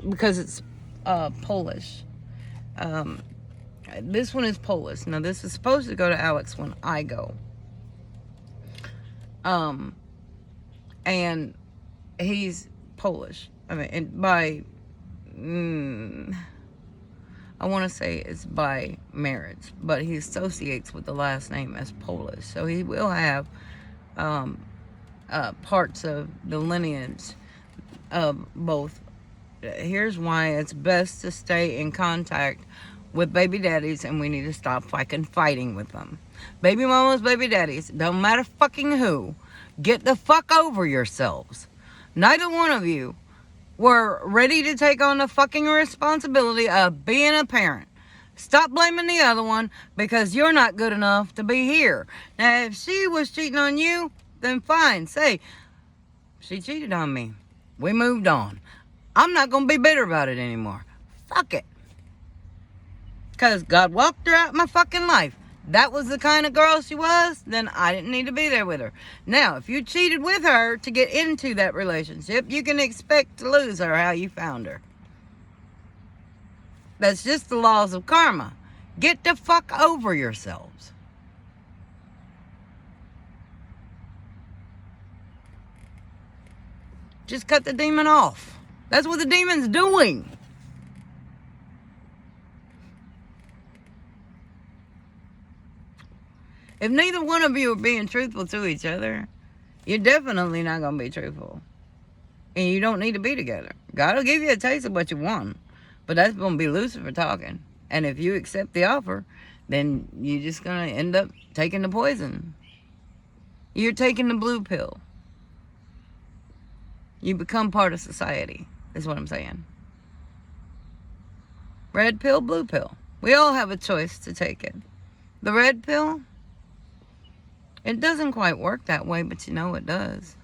because it's Polish. This one is Polish. Now, this is supposed to go to Alex when I go. And he's Polish. I mean, and I want to say it's by marriage, but he associates with the last name as Polish. So he will have parts of the lineage of both. Here's why it's best to stay in contact with baby daddies, and we need to stop fighting with them. Baby mamas, baby daddies, don't matter fucking who, get the fuck over yourselves. Neither one of you were ready to take on the fucking responsibility of being a parent. Stop blaming the other one, because you're not good enough to be here. Now, if she was cheating on you, then fine. Say, she cheated on me. We moved on. I'm not going to be bitter about it anymore. Fuck it. Because God walked her out of my fucking life. That was the kind of girl she was, then I didn't need to be there with her. Now, if you cheated with her to get into that relationship, you can expect to lose her how you found her. That's just the laws of karma. Get the fuck over yourselves. Just cut the demon off. That's what the demon's doing. If neither one of you are being truthful to each other, you're definitely not going to be truthful. And you don't need to be together. God will give you a taste of what you want. But that's going to be Lucifer talking. And if you accept the offer, then you're just going to end up taking the poison. You're taking the blue pill. You become part of society, is what I'm saying. Red pill, blue pill. We all have a choice to take it. The red pill, it doesn't quite work that way, but you know it does.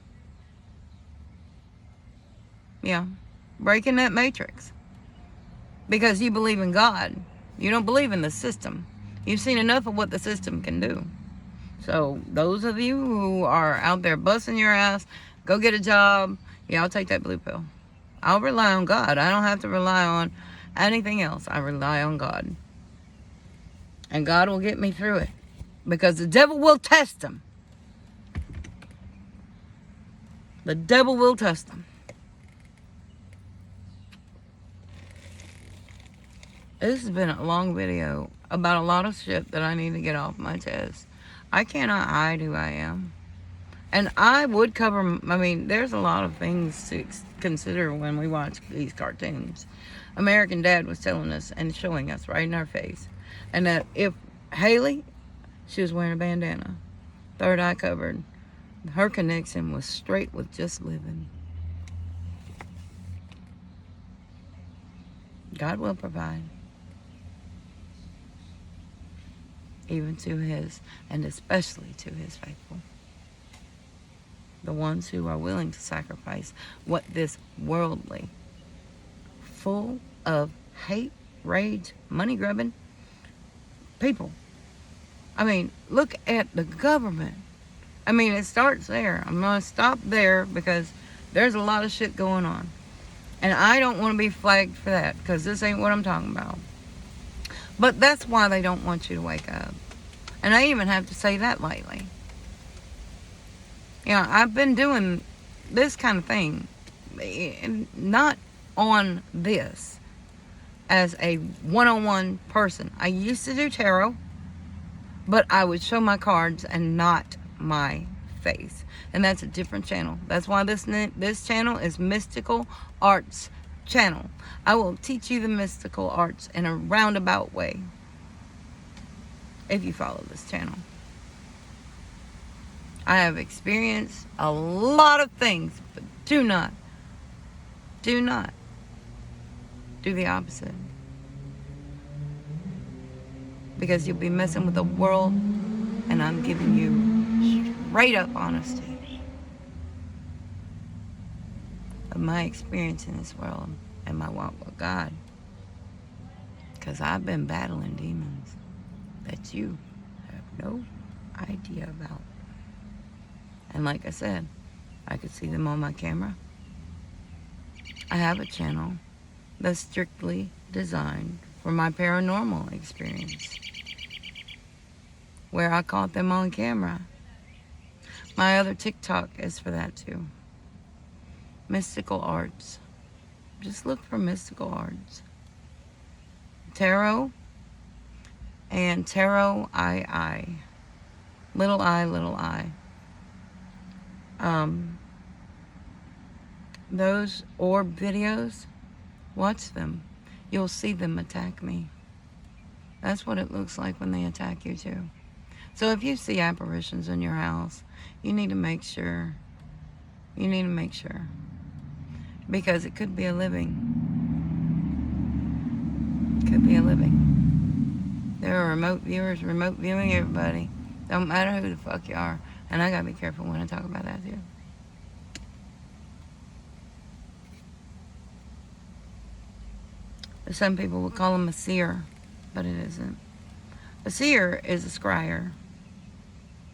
Yeah. Breaking that matrix. Because you believe in God. You don't believe in the system. You've seen enough of what the system can do. So those of you who are out there busting your ass, go get a job. Yeah, I'll take that blue pill. I'll rely on God. I don't have to rely on anything else. I rely on God. And God will get me through it. Because the devil will test him. The devil will test him. This has been a long video about a lot of shit that I need to get off my chest. I cannot hide who I am. And I would cover, there's a lot of things to consider when we watch these cartoons. American Dad was telling us and showing us right in our face. And that if Haley, she was wearing a bandana, third eye covered, her connection was straight with just living. God will provide. Even to his, and especially to his faithful. The ones who are willing to sacrifice what this worldly, full of hate, rage, money grubbing people I mean, look at the government. I mean, it starts there. I'm going to stop there because there's a lot of shit going on. And I don't want to be flagged for that because this ain't what I'm talking about. But that's why they don't want you to wake up. And I even have to say that lately. You know, I've been doing this kind of thing, not on this, as a one-on-one person. I used to do tarot, but I would show my cards and not my face. And that's a different channel. That's why this channel is Mystical Arts Channel. I will teach you the mystical arts in a roundabout way if you follow this channel. I have experienced a lot of things, but do not do the opposite. Because you'll be messing with the world, and I'm giving you straight up honesty of my experience in this world and my walk with God. Because I've been battling demons that you have no idea about. And like I said, I could see them on my camera. I have a channel that's strictly designed for my paranormal experience, where I caught them on camera. My other TikTok is for that too. Mystical Arts. Just look for Mystical Arts. Tarot and Tarot II. Little I. Those orb videos, watch them. You'll see them attack me. That's what it looks like when they attack you too. So if you see apparitions in your house, you need to make sure. Because it could be a living. There are remote viewers, remote viewing everybody. Don't matter who the fuck you are. And I gotta be careful when I talk about that too. Some people would call him a seer, but it isn't. A seer is a scryer.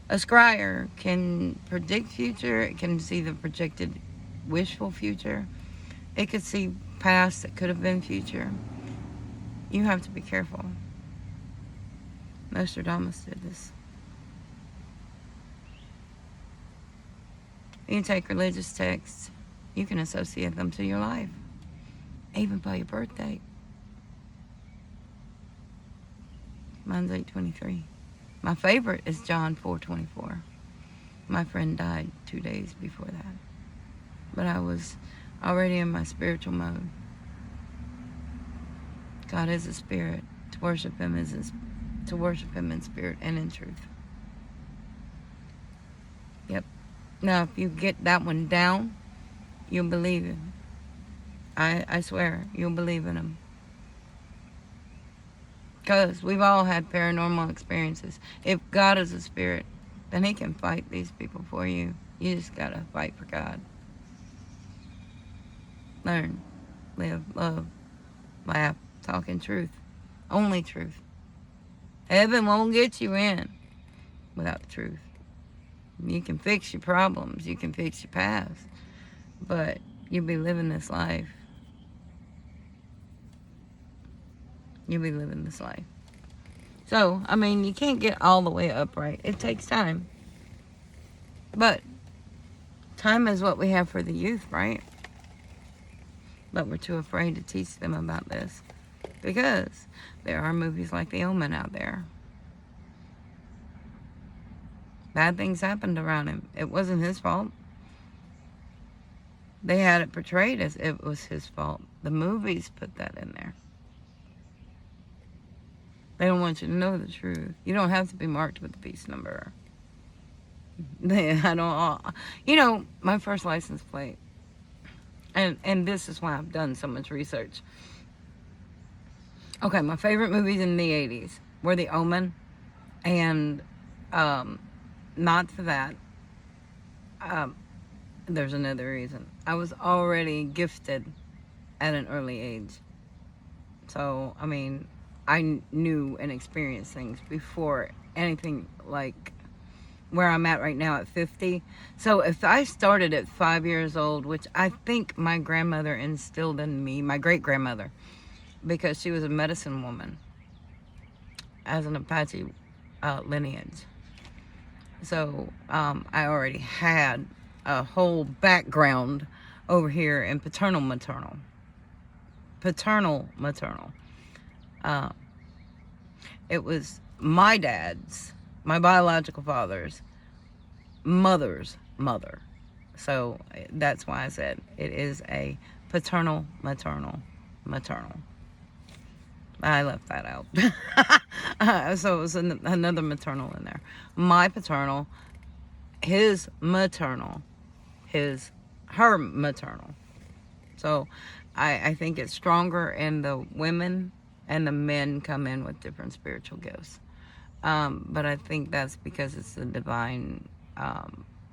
A scryer can predict future. It can see the projected wishful future. It could see past that could have been future. You have to be careful. Nostradamus did this. You can take religious texts. You can associate them to your life. Even by your birthday. Mine's 8/23. My favorite is John 4:24. My friend died 2 days before that. But I was already in my spiritual mode. God is a spirit. To worship him to worship him in spirit and in truth. Yep. Now, if you get that one down, you'll believe him. I swear, you'll believe in him. Because we've all had paranormal experiences. If God is a spirit, then he can fight these people for you. You just gotta fight for God. Learn, live, love, laugh, talk in truth. Only truth. Heaven won't get you in without the truth. You can fix your problems. You can fix your past. But you'll be living this life. So, I mean, you can't get all the way upright. It takes time. But time is what we have for the youth, right? But we're too afraid to teach them about this. Because there are movies like The Omen out there. Bad things happened around him. It wasn't his fault. They had it portrayed as it was his fault. The movies put that in there. They don't want you to know the truth. You don't have to be marked with the piece number. My first license plate, and this is why I've done so much research. Okay, my favorite movies in the 80s were The Omen, and not for that. There's another reason. I was already gifted at an early age. So, I mean, I knew and experienced things before anything like where I'm at right now at 50. So if I started at 5 years old, which I think my grandmother instilled in me, my great-grandmother, because she was a medicine woman as an Apache lineage. So I already had a whole background over here in paternal maternal. It was my dad's, my biological father's mother's mother. So that's why I said it is a paternal maternal. I left that out. So it was another maternal in there. My paternal, his maternal, her maternal. So I think it's stronger in the women, and the men come in with different spiritual gifts. But I think that's because it's the divine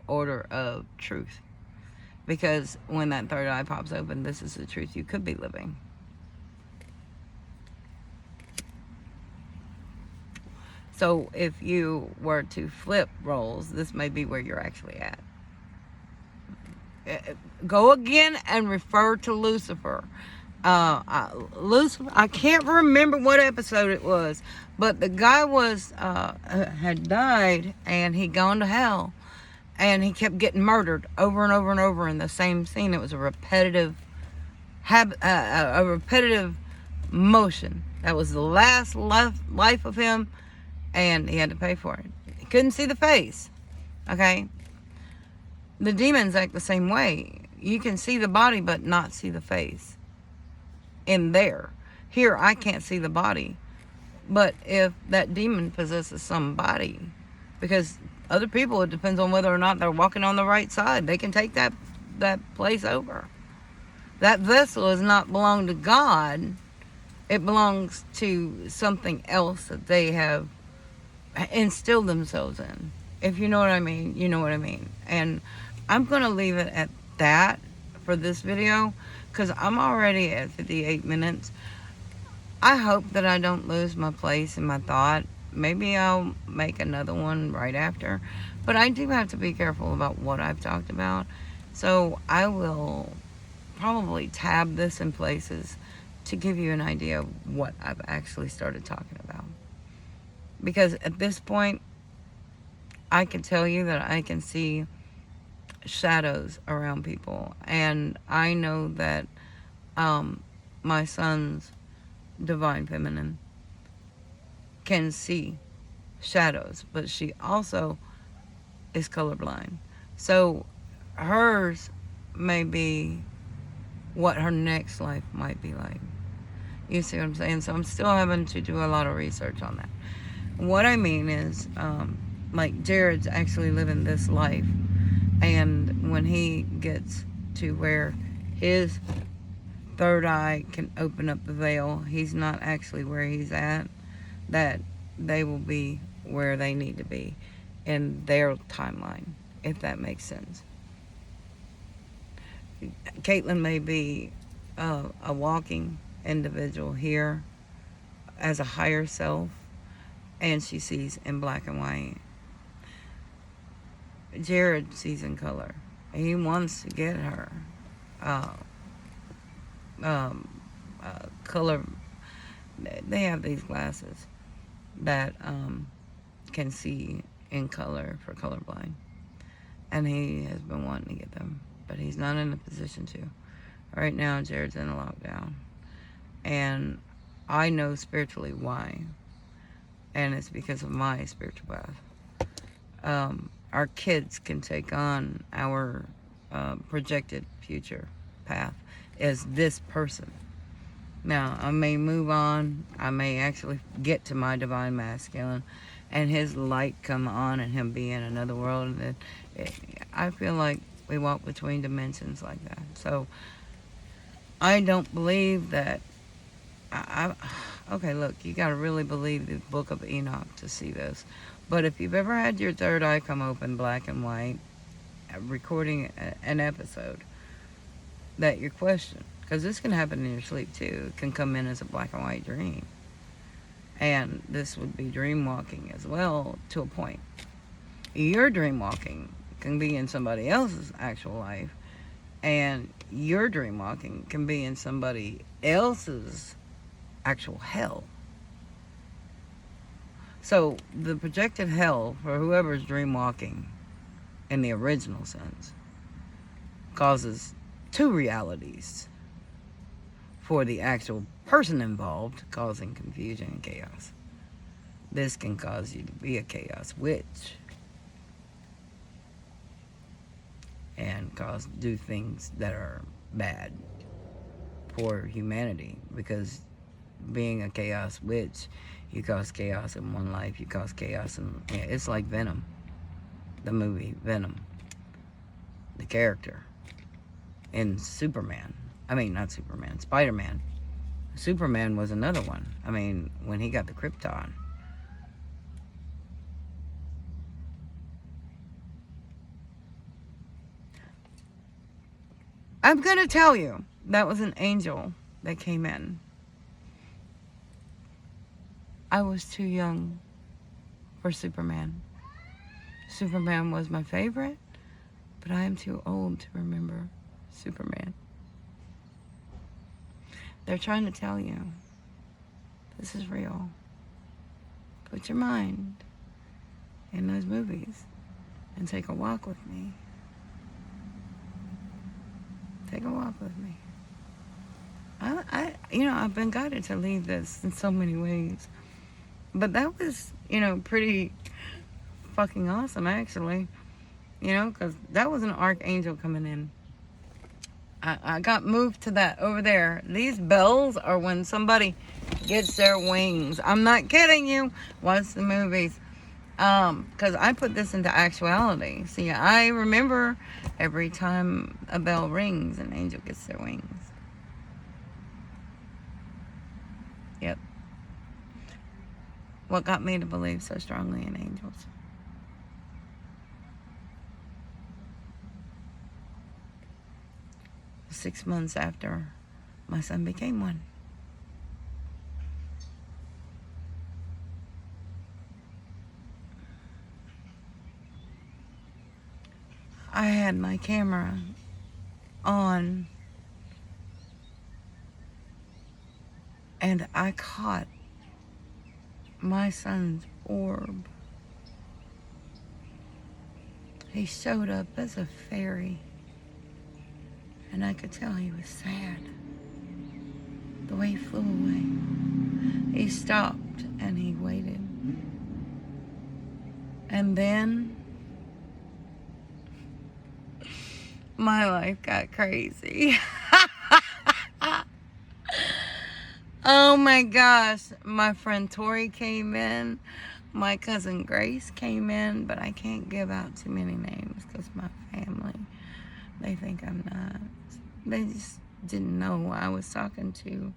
order of truth. Because when that third eye pops open, this is the truth you could be living. So if you were to flip roles, this may be where you're actually at. Go again and refer to Lucifer. Lucifer, I can't remember what episode it was, but the guy had died, and he'd gone to hell, and he kept getting murdered over and over and over in the same scene. It was a repetitive motion. That was the last life of him, and he had to pay for it. He couldn't see the face. Okay? The demons act the same way. You can see the body but not see the face. In there. Here, I can't see the body. But if that demon possesses somebody, because other people, it depends on whether or not they're walking on the right side. They can take that place over. That vessel does not belong to God. It belongs to something else that they have instilled themselves in. If you know what I mean, you know what I mean. And I'm going to leave it at that for this video, because I'm already at 58 minutes. I hope that I don't lose my place in my thought. Maybe I'll make another one right after. But I do have to be careful about what I've talked about. So I will probably tab this in places to give you an idea of what I've actually started talking about. Because at this point, I can tell you that I can see shadows around people. And I know that my son's divine feminine can see shadows, but she also is colorblind. So hers may be what her next life might be like. You see what I'm saying? So I'm still having to do a lot of research on that. What I mean is, like Jared's actually living this life, and when he gets to where his third eye can open up the veil, he's not actually where he's at, that they will be where they need to be in their timeline, if that makes sense. Caitlin may be a walking individual here as a higher self, and she sees in black and white. Jared sees in color. He wants to get her color. They have these glasses that can see in color for colorblind, and he has been wanting to get them, but he's not in a position to. Right now, Jared's in a lockdown, and I know spiritually why, and it's because of my spiritual path. Our kids can take on our projected future path as this person. Now, I may move on. I may actually get to my divine masculine and his light come on and him be in another world. And I feel like we walk between dimensions like that. So I don't believe that. Okay, look, you got to really believe the book of Enoch to see this. But if you've ever had your third eye come open, black and white, recording an episode that you're questioning, because this can happen in your sleep too. It can come in as a black and white dream. And this would be dream walking as well, to a point. Your dream walking can be in somebody else's actual life, and your dream walking can be in somebody else's actual hell. So the projected hell for whoever's dream walking in the original sense causes two realities for the actual person involved, causing confusion and chaos. This can cause you to be a chaos witch and do things that are bad for humanity, because being a chaos witch, you cause chaos in one life, you cause chaos in, it's like Venom, the movie Venom, the character in Spider-Man. Superman was another one. I mean, when he got the Krypton. I'm going to tell you, that was an angel that came in. I was too young for Superman. Superman was my favorite, but I am too old to remember Superman. They're trying to tell you, this is real. Put your mind in those movies and take a walk with me. Take a walk with me. I've been guided to leave this in so many ways. But that was, pretty fucking awesome, actually. Because that was an archangel coming in. I got moved to that over there. These bells are when somebody gets their wings. I'm not kidding you. Watch the movies. Because I put this into actuality. See, I remember every time a bell rings, an angel gets their wings. Yep. What got me to believe so strongly in angels? 6 months after my son became one. I had my camera on and I caught my son's orb. He showed up as a fairy, and I could tell he was sad. The way he flew away. He stopped and he waited. And then my life got crazy. Oh my gosh. My friend Tori came in. My cousin Grace came in, but I can't give out too many names because my family, they think I'm not. They just didn't know I was talking to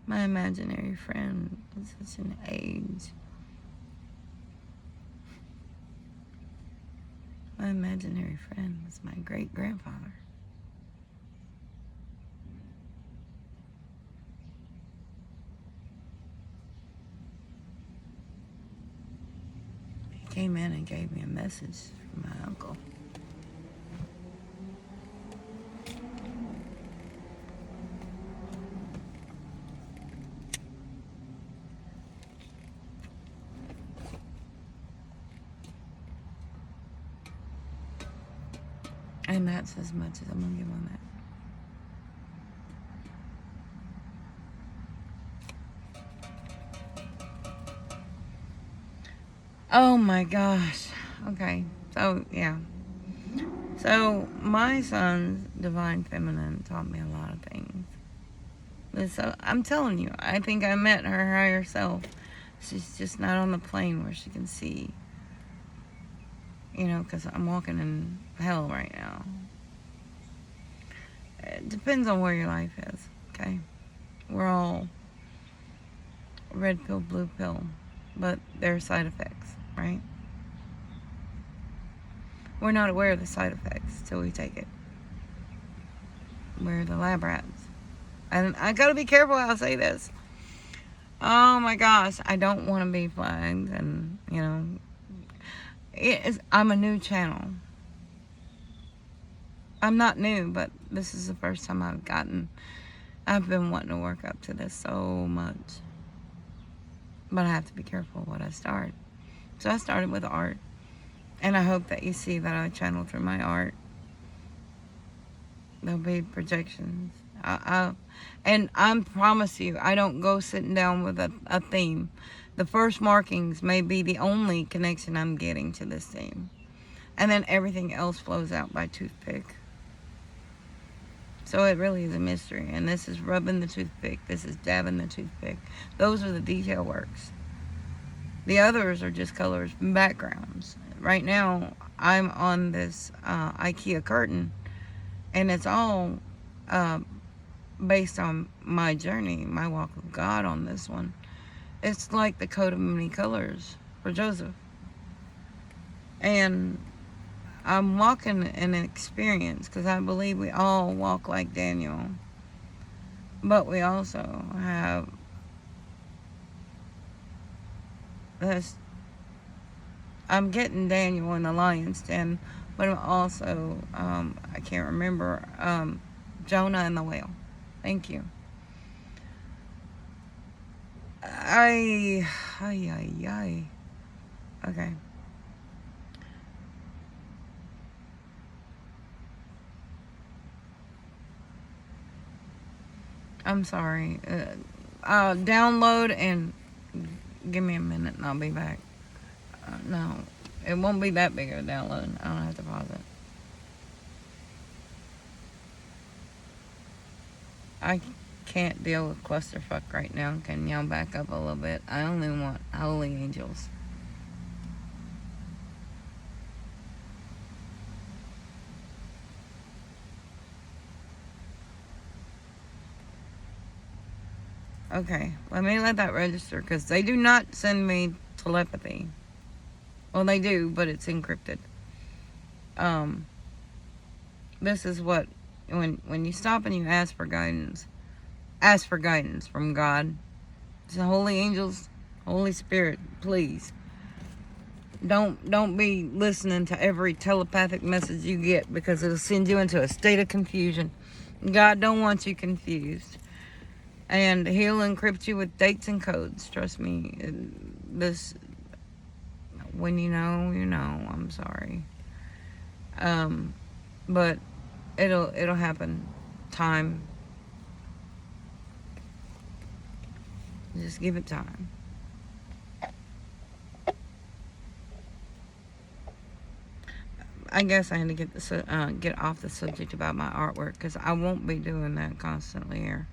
my imaginary friend at such an age. My imaginary friend was my great-grandfather. He came in and gave me a message from my uncle. And that's as much as I'm going to give on that. Oh my gosh. Okay. So, yeah. So, my son's divine feminine taught me a lot of things. But so, I'm telling you, I think I met her higher self. She's just not on the plane where she can see. Because I'm walking in hell right now. It depends on where your life is, okay? We're all red pill, blue pill, but there are side effects, right? We're not aware of the side effects till we take it. We're the lab rats. And I gotta be careful how I say this. Oh my gosh, I don't want to be flagged, and you know, I'm a new channel. I'm not new, but this is the first time I've been wanting to work up to this so much. But I have to be careful what I start. So I started with art. And I hope that you see that I channel through my art. There'll be projections. And I promise you, I don't go sitting down with a theme. The first markings may be the only connection I'm getting to this theme. And then everything else flows out by toothpick. So it really is a mystery. And this is rubbing the toothpick. This is dabbing the toothpick. Those are the detail works. The others are just colors and backgrounds. Right now, I'm on this IKEA curtain. And it's all based on my journey, my walk with God on this one. It's like the coat of many colors for Joseph. And I'm walking in an experience because I believe we all walk like Daniel. But we also have this. I'm getting Daniel in the lion's den, but I'm also, I can't remember, Jonah and the whale. Thank you. Ay. Okay. I'm sorry. Download and give me a minute and I'll be back. No, it won't be that big of a download. I don't have to pause it. I can't deal with clusterfuck right now. Can y'all back up a little bit? I only want holy angels. Okay, let me let that register because they do not send me telepathy. Well, they do, but it's encrypted. This is what when you stop and you ask for guidance from God. So holy angels, Holy Spirit, please don't be listening to every telepathic message you get because it'll send you into a state of confusion. God don't want you confused. And he'll encrypt you with dates and codes. Trust me. This, when you know, you know. I'm sorry. But it'll happen. Time. Just give it time. I guess I had to get off the subject about my artwork because I won't be doing that constantly here.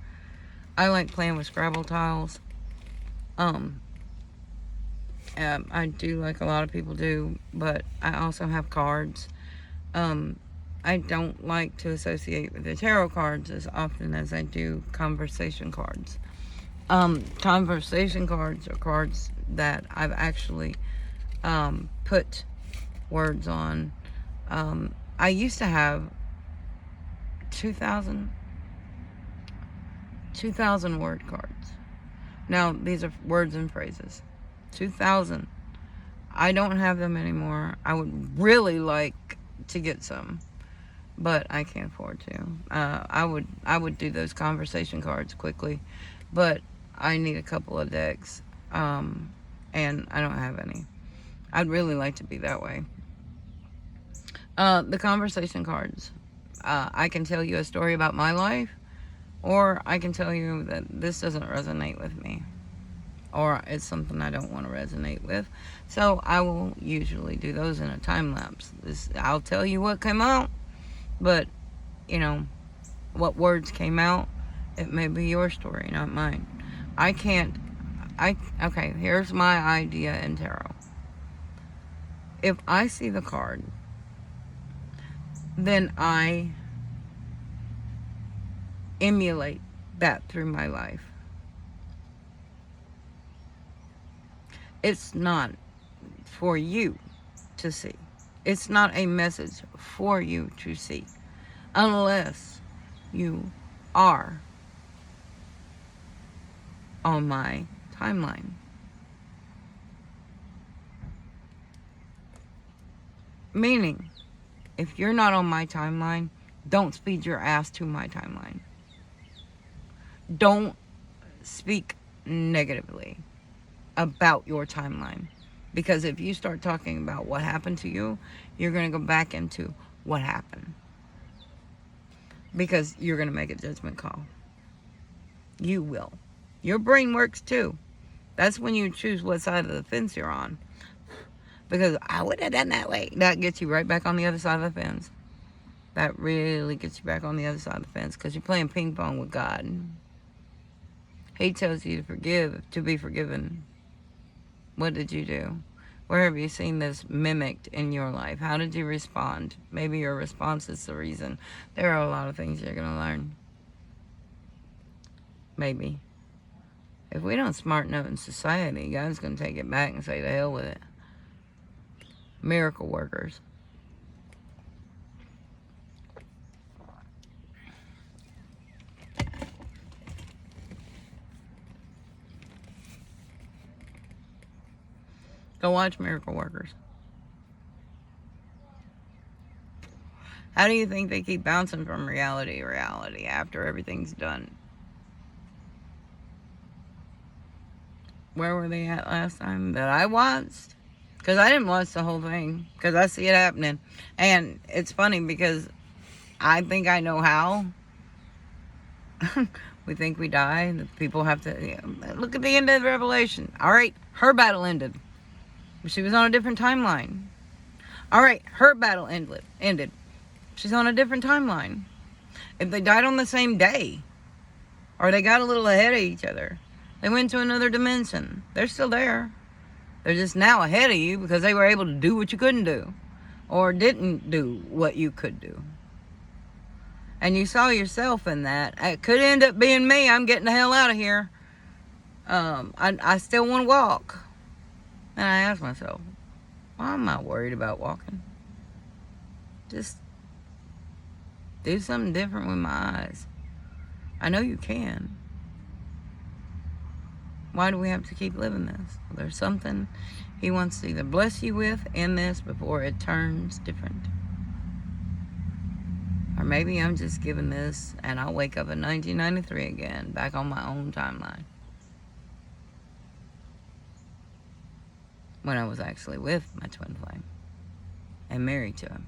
I like playing with Scrabble tiles. I do like a lot of people do, but I also have cards. I don't like to associate with the tarot cards as often as I do conversation cards. Conversation cards are cards that I've actually put words on. I used to have 2,000 word cards. Now, these are words and phrases. 2,000. I don't have them anymore. I would really like to get some, but I can't afford to. I would do those conversation cards quickly, but I need a couple of decks, and I don't have any. I'd really like to be that way. The conversation cards. I can tell you a story about my life, or I can tell you that this doesn't resonate with me, or it's something I don't want to resonate with. So I will usually do those in a time lapse. I'll tell you what came out, but you know what words came out. It may be your story, not mine. Okay, here's my idea in tarot. If I see the card, then I emulate that through my life. It's not for you to see. It's not a message for you to see unless you are on my timeline. Meaning, if you're not on my timeline, don't speed your ass to my timeline. Don't speak negatively about your timeline. Because if you start talking about what happened to you, you're going to go back into what happened. Because you're going to make a judgment call. You will. Your brain works too. That's when you choose what side of the fence you're on. Because I would have done that way. That gets you right back on the other side of the fence. That really gets you back on the other side of the fence. Because you're playing ping pong with God. He tells you to forgive, to be forgiven. What did you do? Where have you seen this mimicked in your life? How did you respond? Maybe your response is the reason. There are a lot of things you're going to learn. Maybe. If we don't smarten up in society, God's going to take it back and say, to hell with it. Miracle workers. Go watch Miracle Workers. How do you think they keep bouncing from reality to reality after everything's done? Where were they at last time that I watched? Because I didn't watch the whole thing. Because I see it happening. And it's funny because I think I know how. We think we die. The people have to... look at the end of the Revelation. Alright, her battle ended. She was on a different timeline. Alright, her battle ended. She's on a different timeline. If they died on the same day, or they got a little ahead of each other, they went to another dimension. They're still there. They're just now ahead of you because they were able to do what you couldn't do. Or didn't do what you could do. And you saw yourself in that. It could end up being me. I'm getting the hell out of here. I still want to walk. And I asked myself, why am I worried about walking? Just do something different with my eyes. I know you can. Why do we have to keep living this? Well, there's something he wants to either bless you with in this before it turns different. Or maybe I'm just giving this and I'll wake up in 1993 again, back on my own timeline. When I was actually with my twin flame and married to him.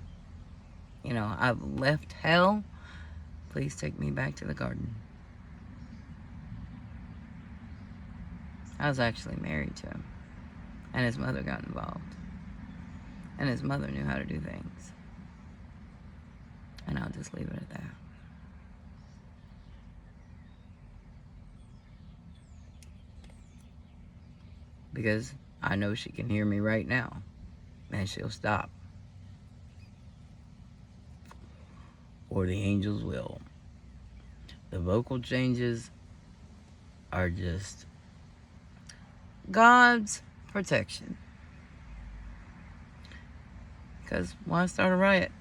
You know, I've left hell. Please take me back to the garden. I was actually married to him. And his mother got involved. And his mother knew how to do things. And I'll just leave it at that. Because I know she can hear me right now. And she'll stop. Or the angels will. The vocal changes are just God's protection. Because why start a riot?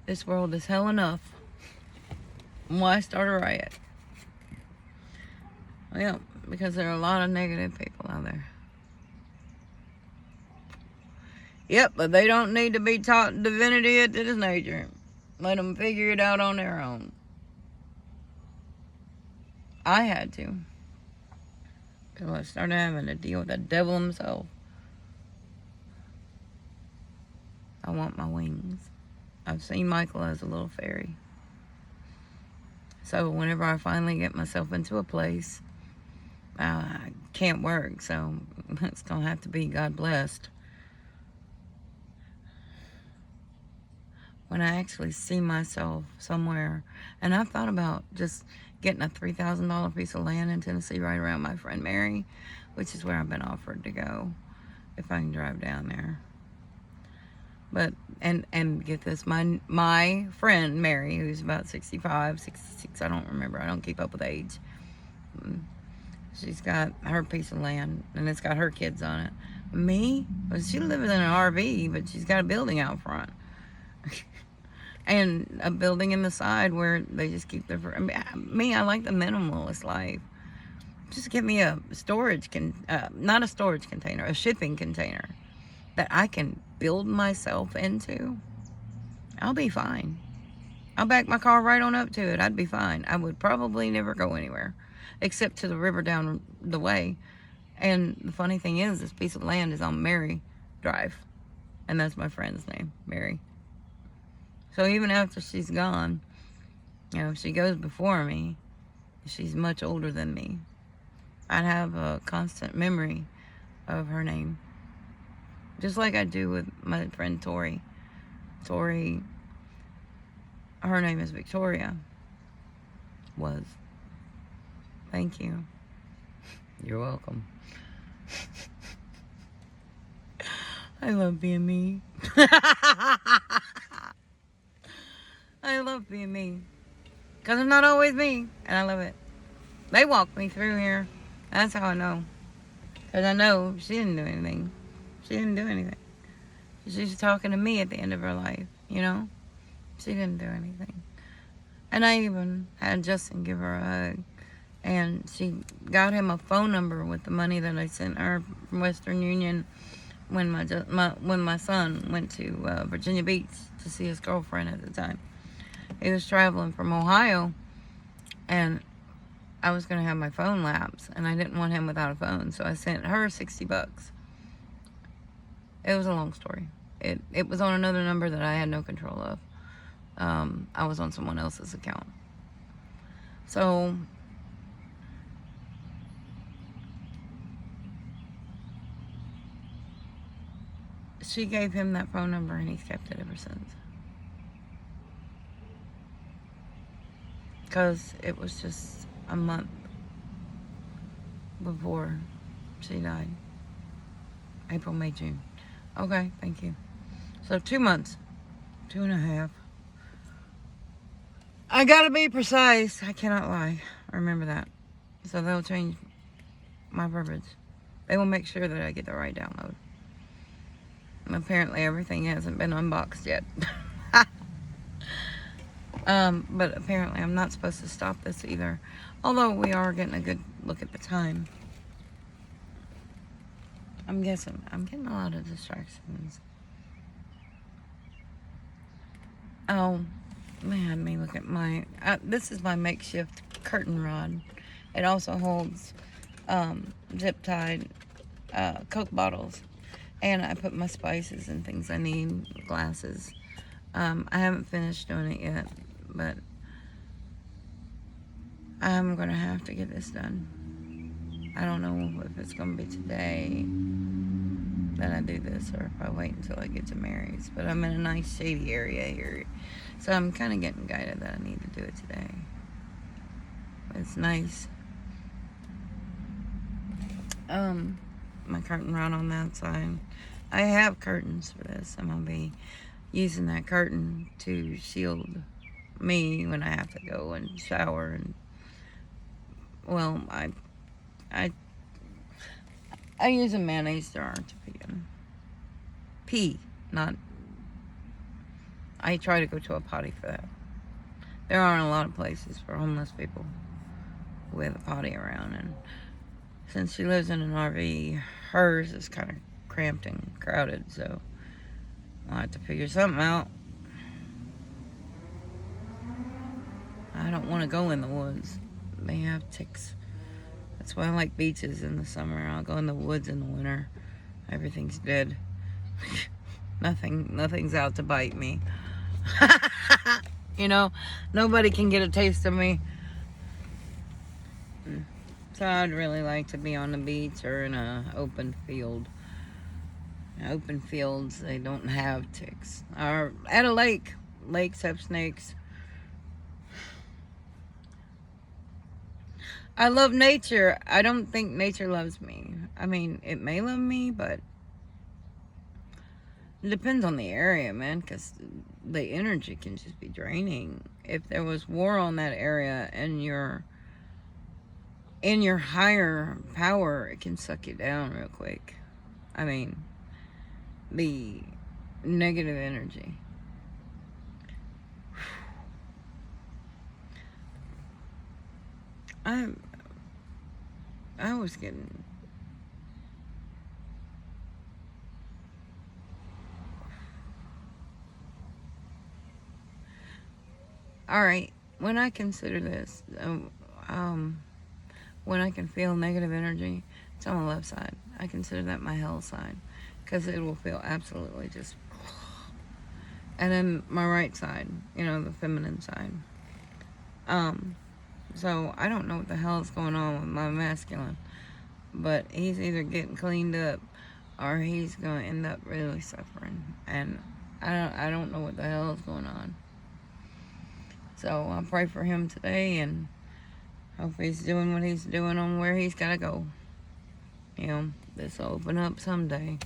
This world is hell enough. Why start a riot? Well, because there are a lot of negative people out there. Yep, but they don't need to be taught divinity at this nature. Let them figure it out on their own. I had to. Because I started having to deal with the devil himself. I want my wings. I've seen Michael as a little fairy. So whenever I finally get myself into a place, I can't work, so it's going to have to be God blessed. When I actually see myself somewhere, and I've thought about just getting a $3,000 piece of land in Tennessee right around my friend Mary, which is where I've been offered to go, if I can drive down there. But, and get this, my friend Mary, who's about 65, 66, I don't remember, I don't keep up with age. She's got her piece of land, and it's got her kids on it. Me? Well, she lives in an RV, but she's got a building out front. And a building in the side where they just keep their... I like the minimalist life. Just give me a storage... not a storage container, a shipping container that I can build myself into. I'll be fine. I'll back my car right on up to it. I'd be fine. I would probably never go anywhere except to the river down the way. And the funny thing is, this piece of land is on Mary Drive. And that's my friend's name, Mary. So even after she's gone, you know, if she goes before me, she's much older than me, I'd have a constant memory of her name. Just like I do with my friend Tori. Tori, her name is Victoria. Was. Thank you. You're welcome. I love being me. I love being me. Because I'm not always me. And I love it. They walked me through here. That's how I know. Because I know she didn't do anything. She didn't do anything. She's talking to me at the end of her life, you know? She didn't do anything. And I even had Justin give her a hug. And she got him a phone number with the money that I sent her from Western Union when my son went to Virginia Beach to see his girlfriend at the time. He was traveling from Ohio, and I was going to have my phone lapse, and I didn't want him without a phone, so I sent her $60. It was a long story. It was on another number that I had no control of. I was on someone else's account. So she gave him that phone number, and he's kept it ever since. Because it was just a month before she died. April, May, June. Okay, thank you. So 2 months. 2.5. I gotta be precise. I cannot lie. Remember that. So they'll change my verbiage. They will make sure that I get the right download. And apparently everything hasn't been unboxed yet. But apparently I'm not supposed to stop this either. Although we are getting a good look at the time. I'm guessing. I'm getting a lot of distractions. Oh, man, let me look at my... this is my makeshift curtain rod. It also holds zip-tied Coke bottles. And I put my spices and things I need, glasses. I haven't finished doing it yet, but I'm going to have to get this done. I don't know if it's going to be today that I do this or if I wait until I get to Mary's. But I'm in a nice shady area here, so I'm kind of getting guided that I need to do it today. It's nice. My curtain rod on that side. I have curtains for this. I'm going to be using that curtain to shield me when I have to go and shower. And well, I use a mayonnaise jar to pee, not... I try to go to a potty for that. There aren't a lot of places for homeless people with a potty around, and since she lives in an RV, hers is kind of cramped and crowded, so I'll have to figure something out. I don't want to go in the woods. They have ticks. That's why I like beaches in the summer. I'll go in the woods in the winter. Everything's dead. Nothing's out to bite me. You know, nobody can get a taste of me. So I'd really like to be on the beach or in an open field. Open fields, they don't have ticks. Or at a lake. Lakes have snakes. I love nature. I don't think nature loves me. I mean, it may love me, but it depends on the area, man, because the energy can just be draining. If there was war on that area and you're in your higher power, it can suck you down real quick. I mean, the negative energy. I was getting... Alright, when I consider this, when I can feel negative energy, it's on the left side. I consider that my hell side, because it will feel absolutely just... And then my right side, the feminine side. So I don't know what the hell is going on with my masculine, but he's either getting cleaned up or he's going to end up really suffering, and I don't know what the hell is going on. So I'll pray for him today and hope he's doing what he's doing on where he's got to go. This will open up someday.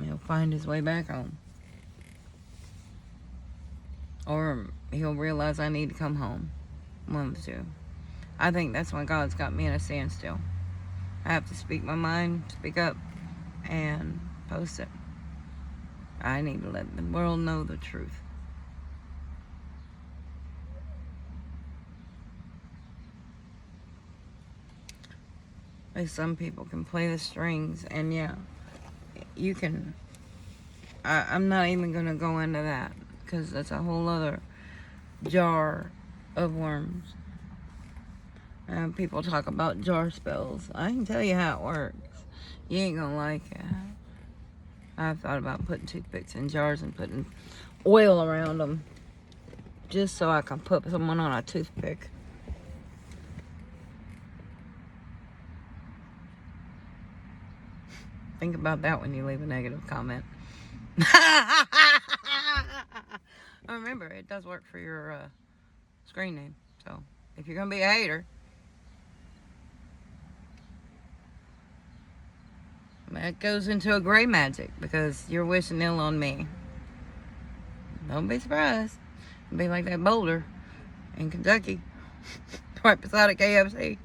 He'll find his way back home. Or he'll realize I need to come home. One of the two. I think that's why God's got me in a standstill. I have to speak my mind, speak up, and post it. I need to let the world know the truth. Some people can play the strings, and yeah, you can. I'm not even going to go into that, because that's a whole other jar of worms. People talk about jar spells. I can tell you how it works. You ain't going to like it. I've thought about putting toothpicks in jars and putting oil around them, just so I can put someone on a toothpick. Think about that when you leave a negative comment. Remember, it does work for your screen name. So, if you're going to be a hater, that goes into a gray magic, because you're wishing ill on me. Don't be surprised. It'll be like that boulder in Kentucky, right beside a KFC.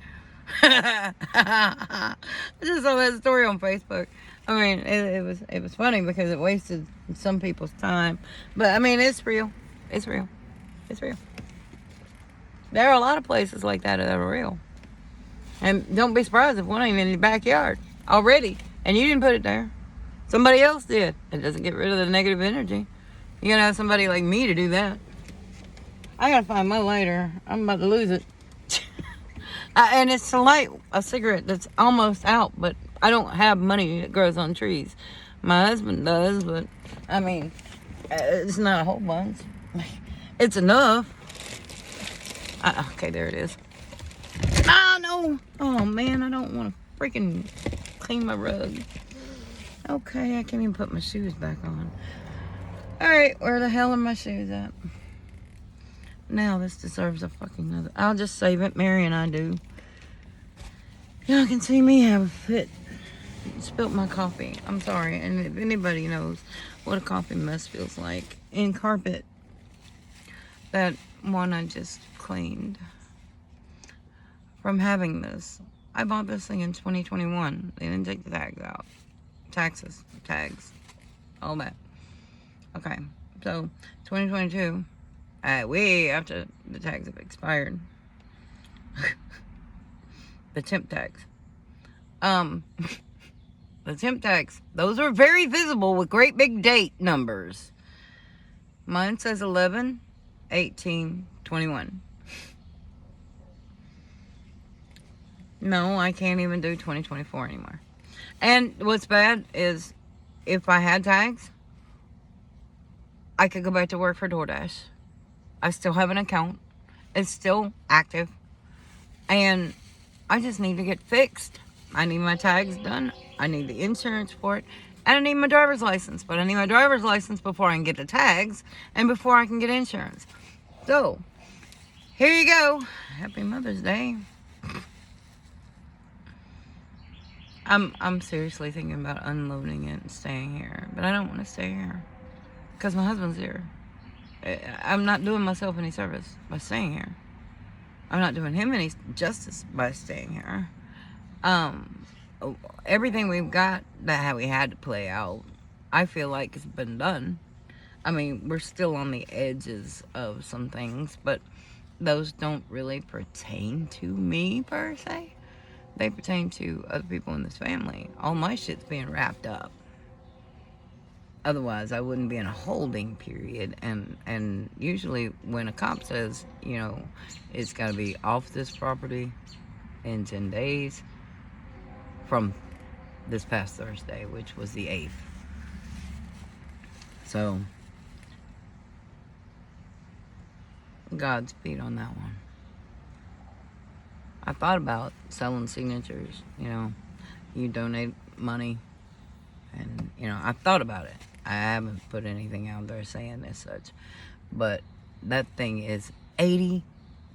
I just saw that story on Facebook. I mean, it was funny because it wasted some people's time, but I mean, it's real. It's real. It's real. There are a lot of places like that are real, and don't be surprised if one ain't in your backyard already, and you didn't put it there. Somebody else did. It doesn't get rid of the negative energy. You gotta have somebody like me to do that. I gotta find my lighter. I'm about to lose it. And it's to light a cigarette that's almost out, but I don't have money that grows on trees. My husband does, but I mean, it's not a whole bunch. It's enough. Okay, there it is. Ah, no. Oh, man, I don't want to freaking clean my rug. Okay, I can't even put my shoes back on. All right, where the hell are my shoes at? Now this deserves a fucking other. I'll just save it. Mary and I do. Y'all can see me have a fit. Spilt my coffee. I'm sorry. And if anybody knows what a coffee mess feels like in carpet, that one I just cleaned from having this. I bought this thing in 2021. They didn't take the tags out. Taxes, tags, all that. Okay, so 2022. Way after the tags have expired. The temp tags. The temp tags, those are very visible with great big date numbers. Mine says 11, 18, 21. No, I can't even do 2024 anymore. And what's bad is if I had tags, I could go back to work for DoorDash. I still have an account. It's still active. And I just need to get fixed. I need my tags done. I need the insurance for it. And I need my driver's license. But I need my driver's license before I can get the tags and before I can get insurance. So, here you go. Happy Mother's Day. I'm seriously thinking about unloading it and staying here. But I don't want to stay here. Because my husband's here. I'm not doing myself any service by staying here. I'm not doing him any justice by staying here. everything we've got that how we had to play out, I feel like it's been done. I mean, we're still on the edges of some things, but those don't really pertain to me per se. They pertain to other people in this family. All my shit's being wrapped up. Otherwise, I wouldn't be in a holding period. And usually, when a cop says, it's got to be off this property in 10 days from this past Thursday, which was the 8th. So, Godspeed on that one. I thought about selling signatures, you donate money, and, I thought about it. I haven't put anything out there saying as such, but that thing is 80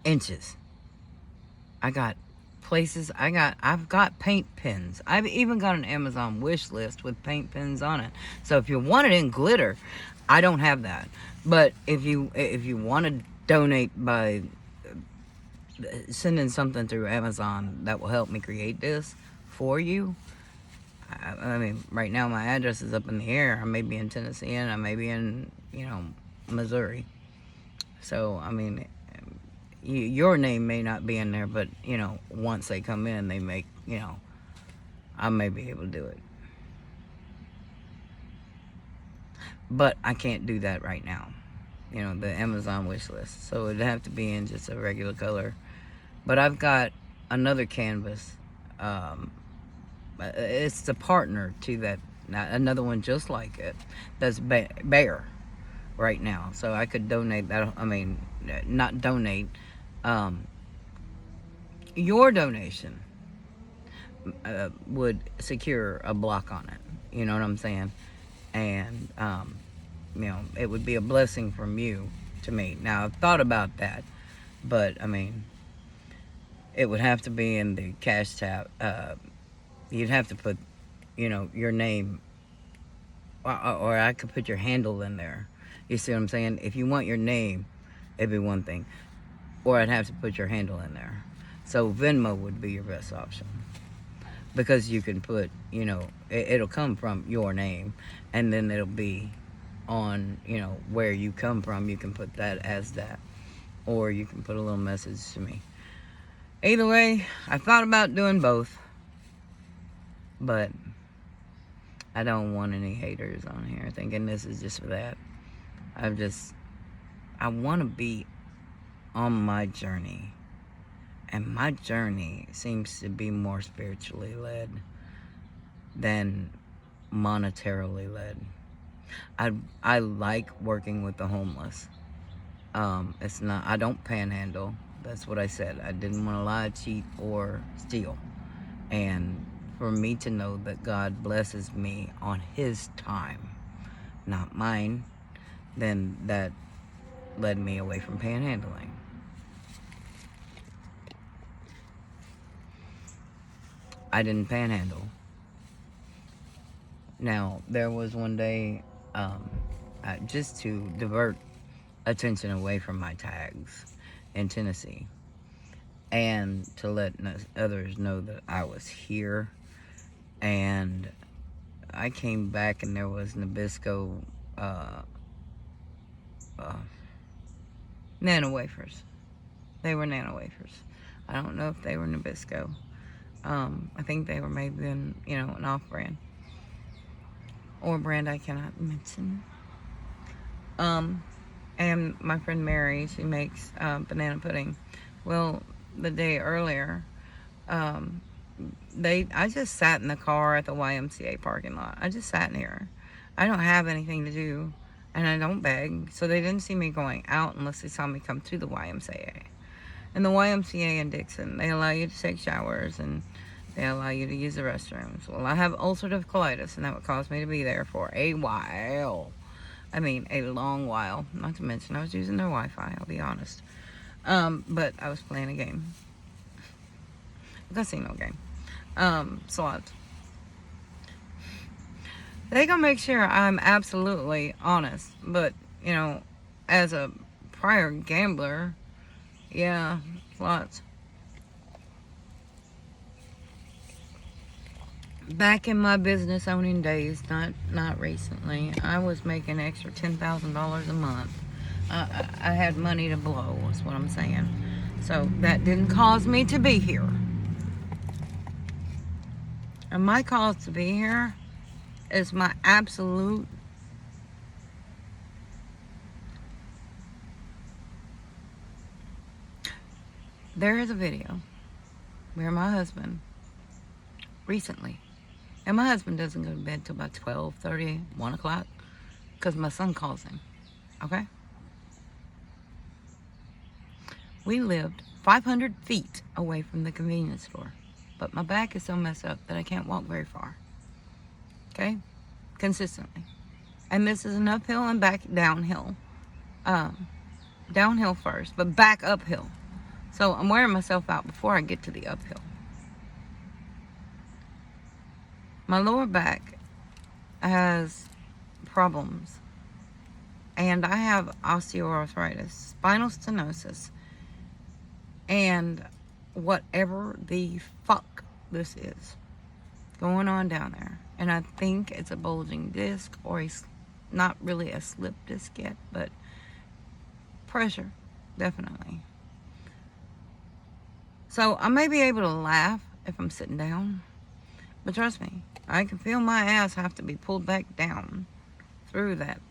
inches. I got places, I've got paint pens. I've even got an Amazon wish list with paint pens on it. So if you want it in glitter, I don't have that. But if you want to donate by sending something through Amazon that will help me create this for you, I mean, right now my address is up in the air. I may be in Tennessee and I may be in, Missouri. So, I mean, your name may not be in there, but, once they come in, they make, I may be able to do it. But I can't do that right now. The Amazon wish list. So it'd have to be in just a regular color. But I've got another canvas. It's the partner to that, another one just like it, that's bare right now. So I could donate that. I mean, not donate. Your donation would secure a block on it. You know what I'm saying? And, it would be a blessing from you to me. Now, I've thought about that, but, I mean, it would have to be in the CashApp. You'd have to put, your name, or I could put your handle in there. You see what I'm saying? If you want your name, it'd be one thing. Or I'd have to put your handle in there. So Venmo would be your best option. Because you can put, it'll come from your name, and then it'll be on, where you come from. You can put that as that. Or you can put a little message to me. Either way, I thought about doing both. But I don't want any haters on here thinking this is just for that. I want to be on my journey. And my journey seems to be more spiritually led than monetarily led. I like working with the homeless. I don't panhandle. That's what I said. I didn't want to lie, cheat, or steal. And for me to know that God blesses me on His time, not mine, then that led me away from panhandling. I didn't panhandle. Now, there was one day, just to divert attention away from my tags in Tennessee, and to let others know that I was here. And I came back and there was Nabisco nano wafers. They were nano wafers. I don't know if they were Nabisco. I think they were maybe an off-brand. Or a brand I cannot mention. And my friend Mary, she makes banana pudding. Well, the day earlier, I just sat in the car at the YMCA parking lot. I just sat in here. I don't have anything to do, and I don't beg, so they didn't see me going out unless they saw me come to the YMCA. And the YMCA in Dixon, they allow you to take showers, and they allow you to use the restrooms. Well, I have ulcerative colitis, and that would cause me to be there for a while. I mean, a long while. Not to mention, I was using their Wi-Fi, I'll be honest. But I was playing a game. A casino game. Slots. They gonna make sure I'm absolutely honest. But, as a prior gambler, yeah, slots. Back in my business owning days, not recently, I was making extra $10,000 a month. I had money to blow, is what I'm saying. So that didn't cause me to be here. And my cause to be here is my absolute there is a video where my husband recently, and my husband doesn't go to bed till about 12:30, 1 o'clock, because my son calls him, okay? We lived 500 feet away from the convenience store, but my back is so messed up that I can't walk very far, okay? Consistently. And this is an uphill and back downhill. Downhill first, but back uphill. So I'm wearing myself out before I get to the uphill. My lower back has problems. And I have osteoarthritis, spinal stenosis, and whatever the fuck this is going on down there. And I think it's a bulging disc, or not really a slip disc yet, but pressure, definitely. So I may be able to laugh if I'm sitting down, but trust me, I can feel my ass have to be pulled back down through that.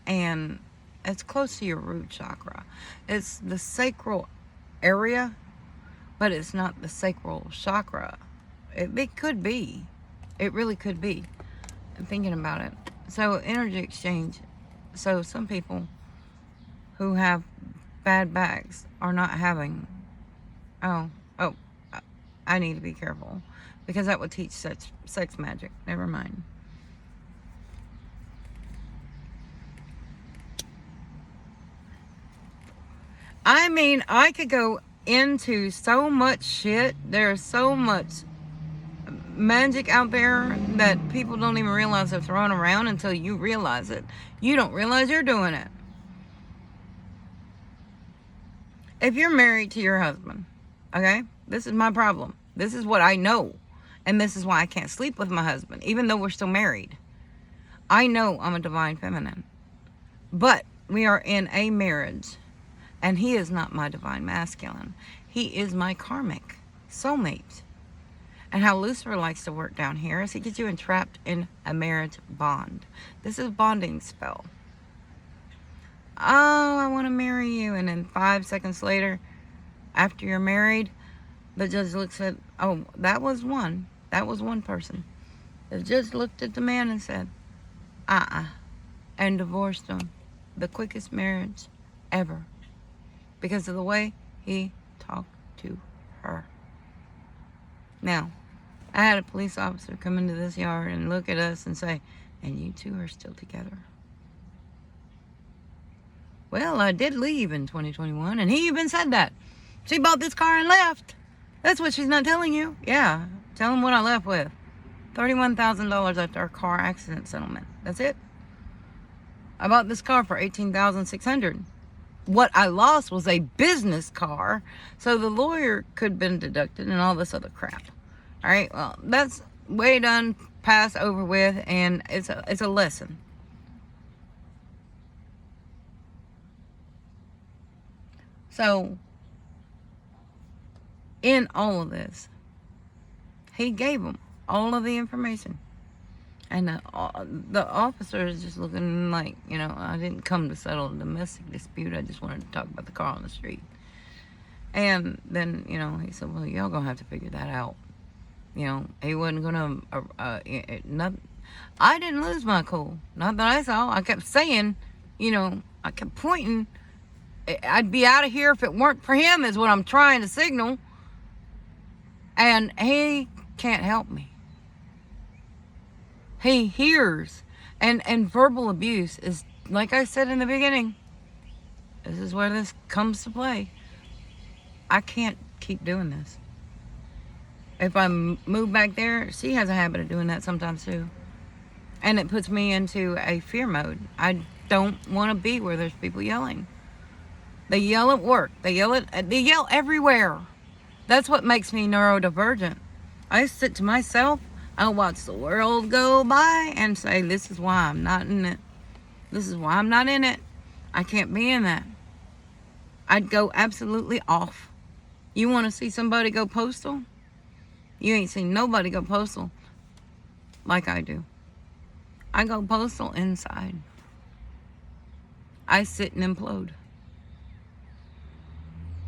And it's close to your root chakra. It's the sacral area, but it's not the sacral chakra. It could be. It really could be. I'm thinking about it. So energy exchange. So some people who have bad backs are not having, I need to be careful, because that would teach sex magic. Never mind. I mean, I could go into so much shit. There's so much magic out there that people don't even realize they're throwing around until you realize it. You don't realize you're doing it. If you're married to your husband, okay, this is my problem. This is what I know. And this is why I can't sleep with my husband, even though we're still married. I know I'm a divine feminine. But we are in a marriage. And he is not my divine masculine. He is my karmic soulmate. And how Lucifer likes to work down here is he gets you entrapped in a marriage bond. This is a bonding spell. Oh, I want to marry you. And then 5 seconds later, after you're married, the judge looks at, oh, that was one. That was one person. The judge looked at the man and said, and divorced him. The quickest marriage ever. Because of the way he talked to her. Now, I had a police officer come into this yard and look at us and say, and you two are still together. Well, I did leave in 2021, and he even said that. She bought this car and left. That's what she's not telling you. Yeah, tell him what I left with. $31,000 after our car accident settlement. That's it. I bought this car for $18,600. What I lost was a business car, so the lawyer could have been deducted and all this other crap. All right, well, that's way done, passed over with, and it's a lesson. So, in all of this, he gave them all of the information. And the officer is just looking like, I didn't come to settle a domestic dispute. I just wanted to talk about the car on the street. And then, he said, well, y'all gonna have to figure that out. He wasn't gonna, I didn't lose my cool. Not that I saw. I kept saying, I kept pointing. I'd be out of here if it weren't for him, is what I'm trying to signal. And he can't help me. He hears. And verbal abuse is, like I said in the beginning, this is where this comes to play. I can't keep doing this. If I move back there, she has a habit of doing that sometimes too. And it puts me into a fear mode. I don't want to be where there's people yelling. They yell at work. They yell everywhere. That's what makes me neurodivergent. I sit to myself. I'll watch the world go by and say, this is why I'm not in it. This is why I'm not in it. I can't be in that. I'd go absolutely off. You want to see somebody go postal? You ain't seen nobody go postal like I do. I go postal inside. I sit and implode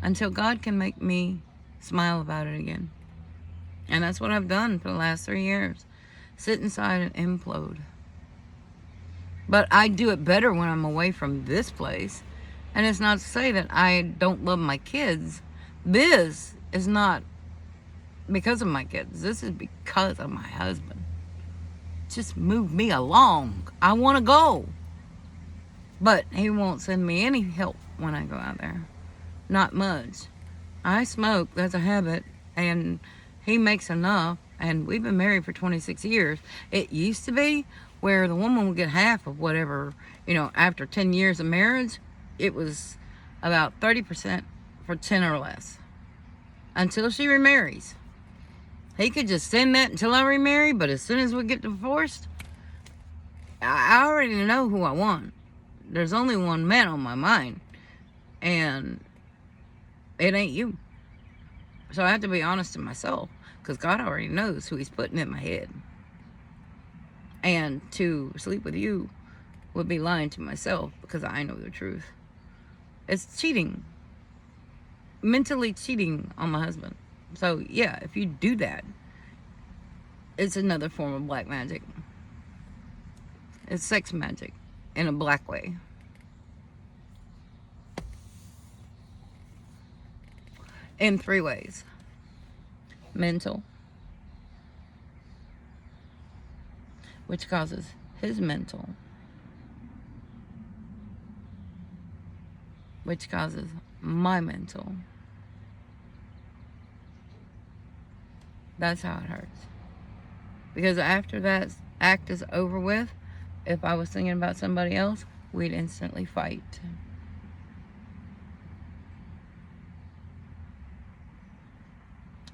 until God can make me smile about it again. And that's what I've done for the last 3 years. Sit inside and implode. But I do it better when I'm away from this place. And it's not to say that I don't love my kids. This is not because of my kids. This is because of my husband. Just move me along. I want to go. But he won't send me any help when I go out there. Not much. I smoke. That's a habit. And he makes enough. And we've been married for 26 years. It used to be where the woman would get half of whatever, after 10 years of marriage. It was about 30% for 10 or less. Until she remarries. He could just send that until I remarry. But as soon as we get divorced, I already know who I want. There's only one man on my mind. And it ain't you. So I have to be honest to myself. Because God already knows who he's putting in my head. And to sleep with you would be lying to myself. Because I know the truth. It's cheating. Mentally cheating on my husband. So yeah, if you do that, it's another form of black magic. It's sex magic. In a black way. In 3 ways. Mental, which causes his mental, which causes my mental. That's how it hurts. Because after that act is over with, if I was thinking about somebody else, we'd instantly fight.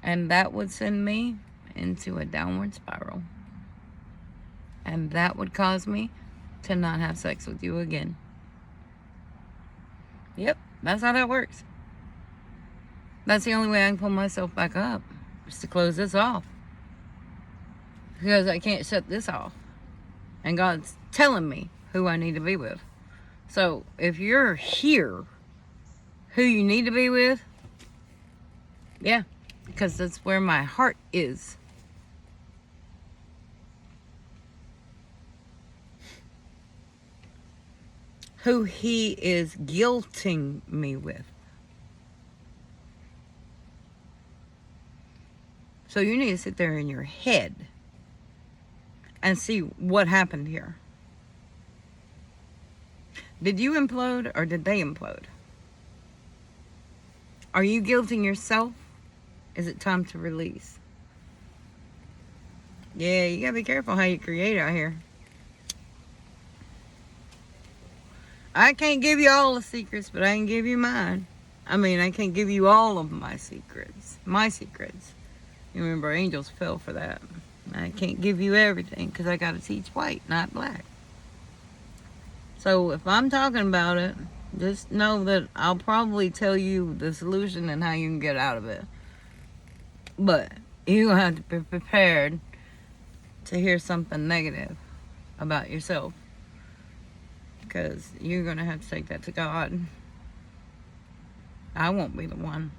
And that would send me into a downward spiral. And that would cause me to not have sex with you again. Yep, that's how that works. That's the only way I can pull myself back up, is to close this off. Because I can't shut this off. And God's telling me who I need to be with. So if you're here, who you need to be with, yeah, because that's where my heart is. Who he is guilting me with. So you need to sit there in your head and see what happened here. Did you implode or did they implode? Are you guilting yourself? Is it time to release? Yeah, you gotta be careful how you create out here. I can't give you all the secrets, but I can give you mine. I mean, I can't give you all of my secrets. My secrets. You remember, angels fell for that. I can't give you everything because I got to teach white, not black. So if I'm talking about it, just know that I'll probably tell you the solution and how you can get out of it. But you have to be prepared to hear something negative about yourself. Because you're going to have to take that to God. I won't be the one.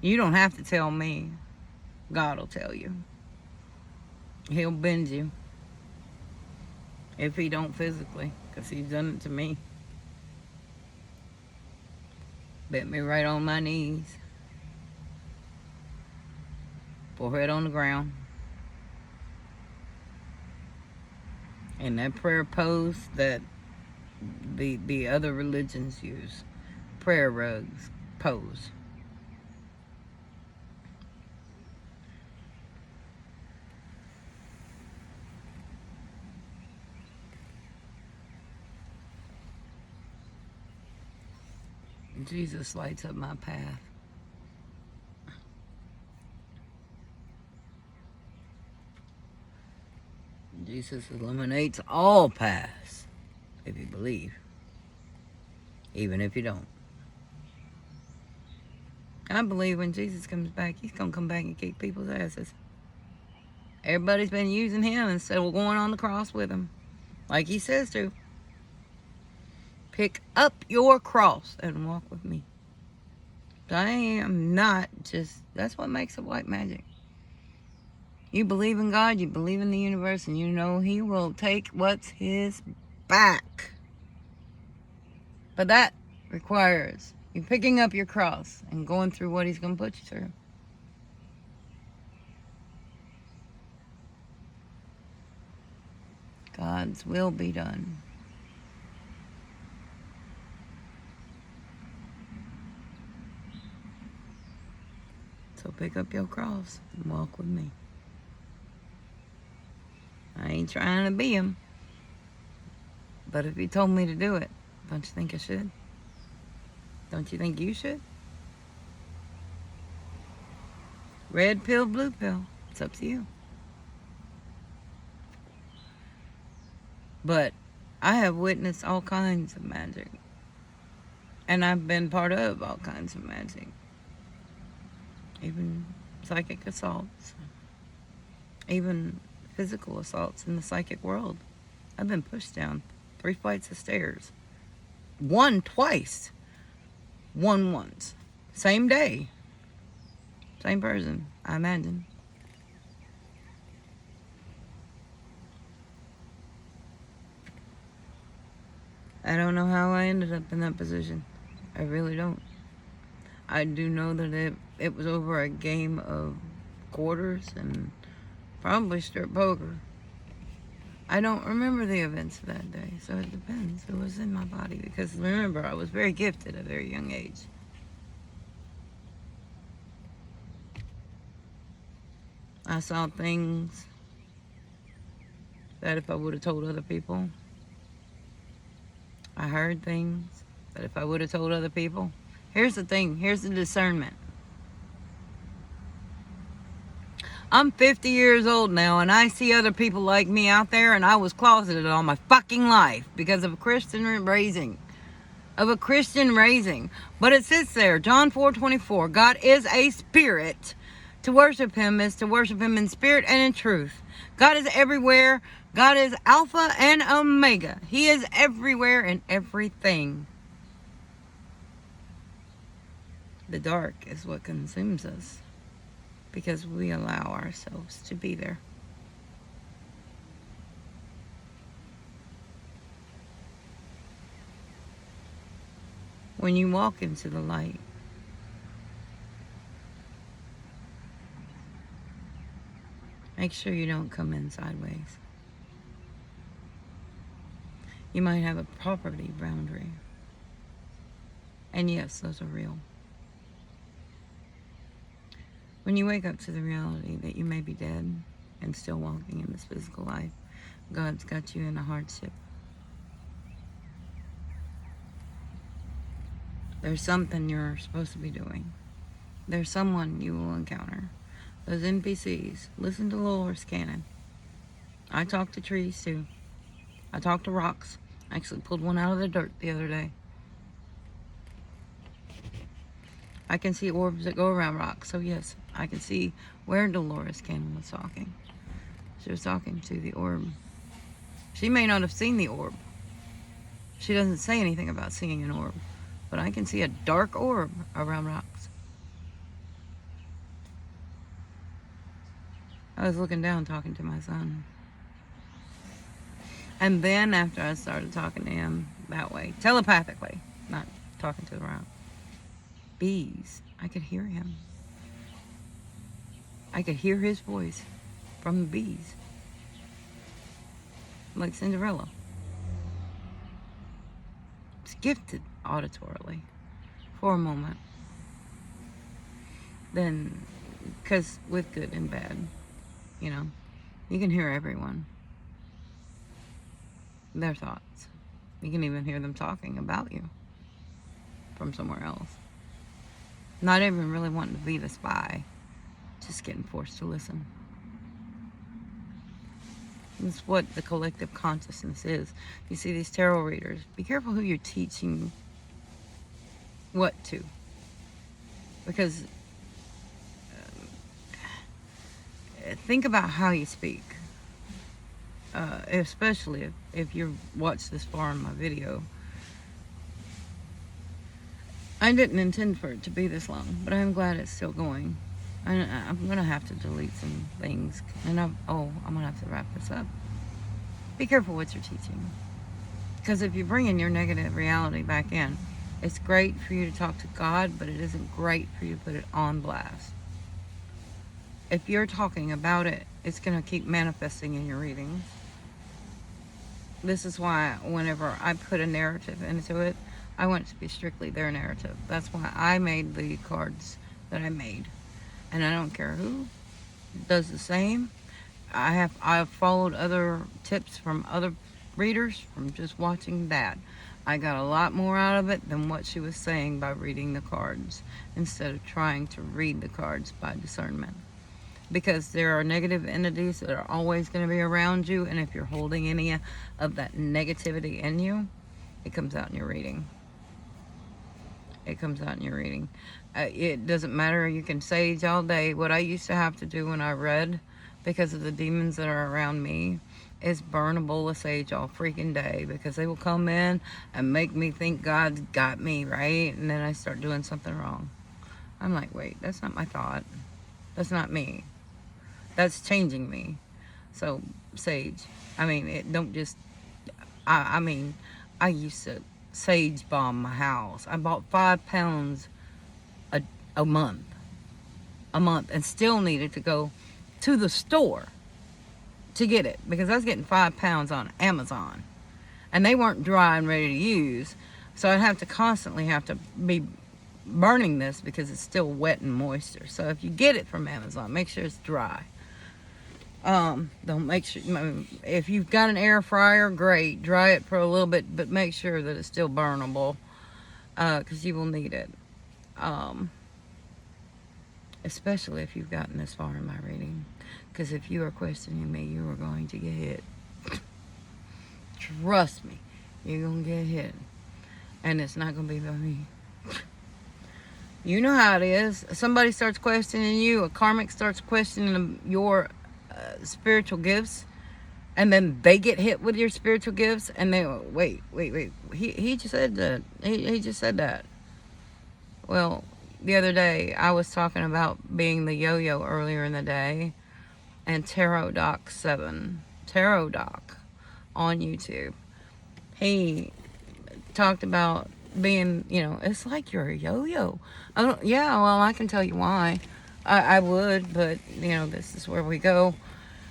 You don't have to tell me. God will tell you. He'll bend you. If he don't physically. Because he's done it to me. Bent me right on my knees. Forehead on the ground. And that prayer pose that the other religions use. Prayer rugs pose. Jesus lights up my path. Jesus eliminates all paths if you believe, even if you don't. I believe when Jesus comes back, he's going to come back and kick people's asses. Everybody's been using him instead of going on the cross with him, like he says to. Pick up your cross and walk with me. I am not just, that's what makes it white magic. You believe in God, you believe in the universe, and you know he will take what's his back. But that requires you picking up your cross and going through what he's going to put you through. God's will be done. So pick up your cross and walk with me. I ain't trying to be him. But if he told me to do it, don't you think I should? Don't you think you should? Red pill, blue pill. It's up to you. But I have witnessed all kinds of magic. And I've been part of all kinds of magic. Even psychic assaults. Even physical assaults in the psychic world. I've been pushed down 3 flights of stairs. One twice. One once. Same day. Same person, I imagine. I don't know how I ended up in that position. I really don't. I do know that it was over a game of quarters and probably strip poker. I don't remember the events of that day, so it depends who was in my body. Because remember, I was very gifted at a very young age. I saw things that if I would have told other people. I heard things that if I would have told other people. Here's the thing. Here's the discernment. I'm 50 years old now, and I see other people like me out there, and I was closeted all my fucking life because of a Christian raising. But it sits there, John 4:24. God is a spirit. To worship him is to worship him in spirit and in truth. God is everywhere. God is Alpha and Omega. He is everywhere and everything. The dark is what consumes us because we allow ourselves to be there. When you walk into the light, make sure you don't come in sideways. You might have a property boundary. And yes, those are real. When you wake up to the reality that you may be dead and still walking in this physical life, God's got you in a hardship. There's something you're supposed to be doing. There's someone you will encounter. Those NPCs, listen to Dolores Cannon. I talk to trees too. I talk to rocks. I actually pulled one out of the dirt the other day. I can see orbs that go around rocks. So yes, I can see where Dolores Cannon was talking. She was talking to the orb. She may not have seen the orb. She doesn't say anything about seeing an orb. But I can see a dark orb around rocks. I was looking down talking to my son. And then after I started talking to him that way, telepathically, not talking to the rock, bees, I could hear him. I could hear his voice from the bees. Like Cinderella. It's gifted auditorily for a moment. Then, because with good and bad, you know, you can hear everyone. Their thoughts. You can even hear them talking about you from somewhere else. Not even really wanting to be the spy, just getting forced to listen. It's what the collective consciousness is. You see these tarot readers, be careful who you're teaching what to. Because think about how you speak. Especially if you've watched this far in my video. I didn't intend for it to be this long, but I'm glad it's still going. I'm going to have to delete some things. And I'm going to have to wrap this up. Be careful what you're teaching. Because if you bring in your negative reality back in, it's great for you to talk to God, but it isn't great for you to put it on blast. If you're talking about it, it's going to keep manifesting in your readings. This is why whenever I put a narrative into it, I want it to be strictly their narrative. That's why I made the cards that I made. And I don't care who does the same. I've followed other tips from other readers from just watching that. I got a lot more out of it than what she was saying by reading the cards, instead of trying to read the cards by discernment. Because there are negative entities that are always going to be around you, and if you're holding any of that negativity in you, it comes out in your reading. It comes out in your reading. It doesn't matter. You can sage all day. What I used to have to do when I read, because of the demons that are around me, is burn a bowl of sage all freaking day, because they will come in and make me think God's got me, right? And then I start doing something wrong. I'm like, wait, that's not my thought. That's not me. That's changing me. So, sage. I mean, it don't just... I mean, I used to sage bomb my house. I bought 5 pounds a month. And still needed to go to the store to get it, because I was getting 5 pounds on Amazon. And they weren't dry and ready to use. So I'd have to constantly be burning this, because it's still wet and moisture. So if you get it from Amazon, make sure it's dry. Don't make sure, if you've got an air fryer, great, dry it for a little bit, but make sure that it's still burnable, because you will need it. Especially if you've gotten this far in my reading, because if you are questioning me, you are going to get hit. Trust me, you're going to get hit, and it's not going to be by me. You know how it is. Somebody starts questioning you, a karmic starts questioning your spiritual gifts, and then they get hit with your spiritual gifts, and they wait, he just said that. He just said that. Well, the other day I was talking about being the yo-yo earlier in the day, and Tarot Doc 7, Tarot Doc on YouTube, he talked about being, it's like you're a yo-yo. Yeah, well, I can tell you why. I would, but this is where we go.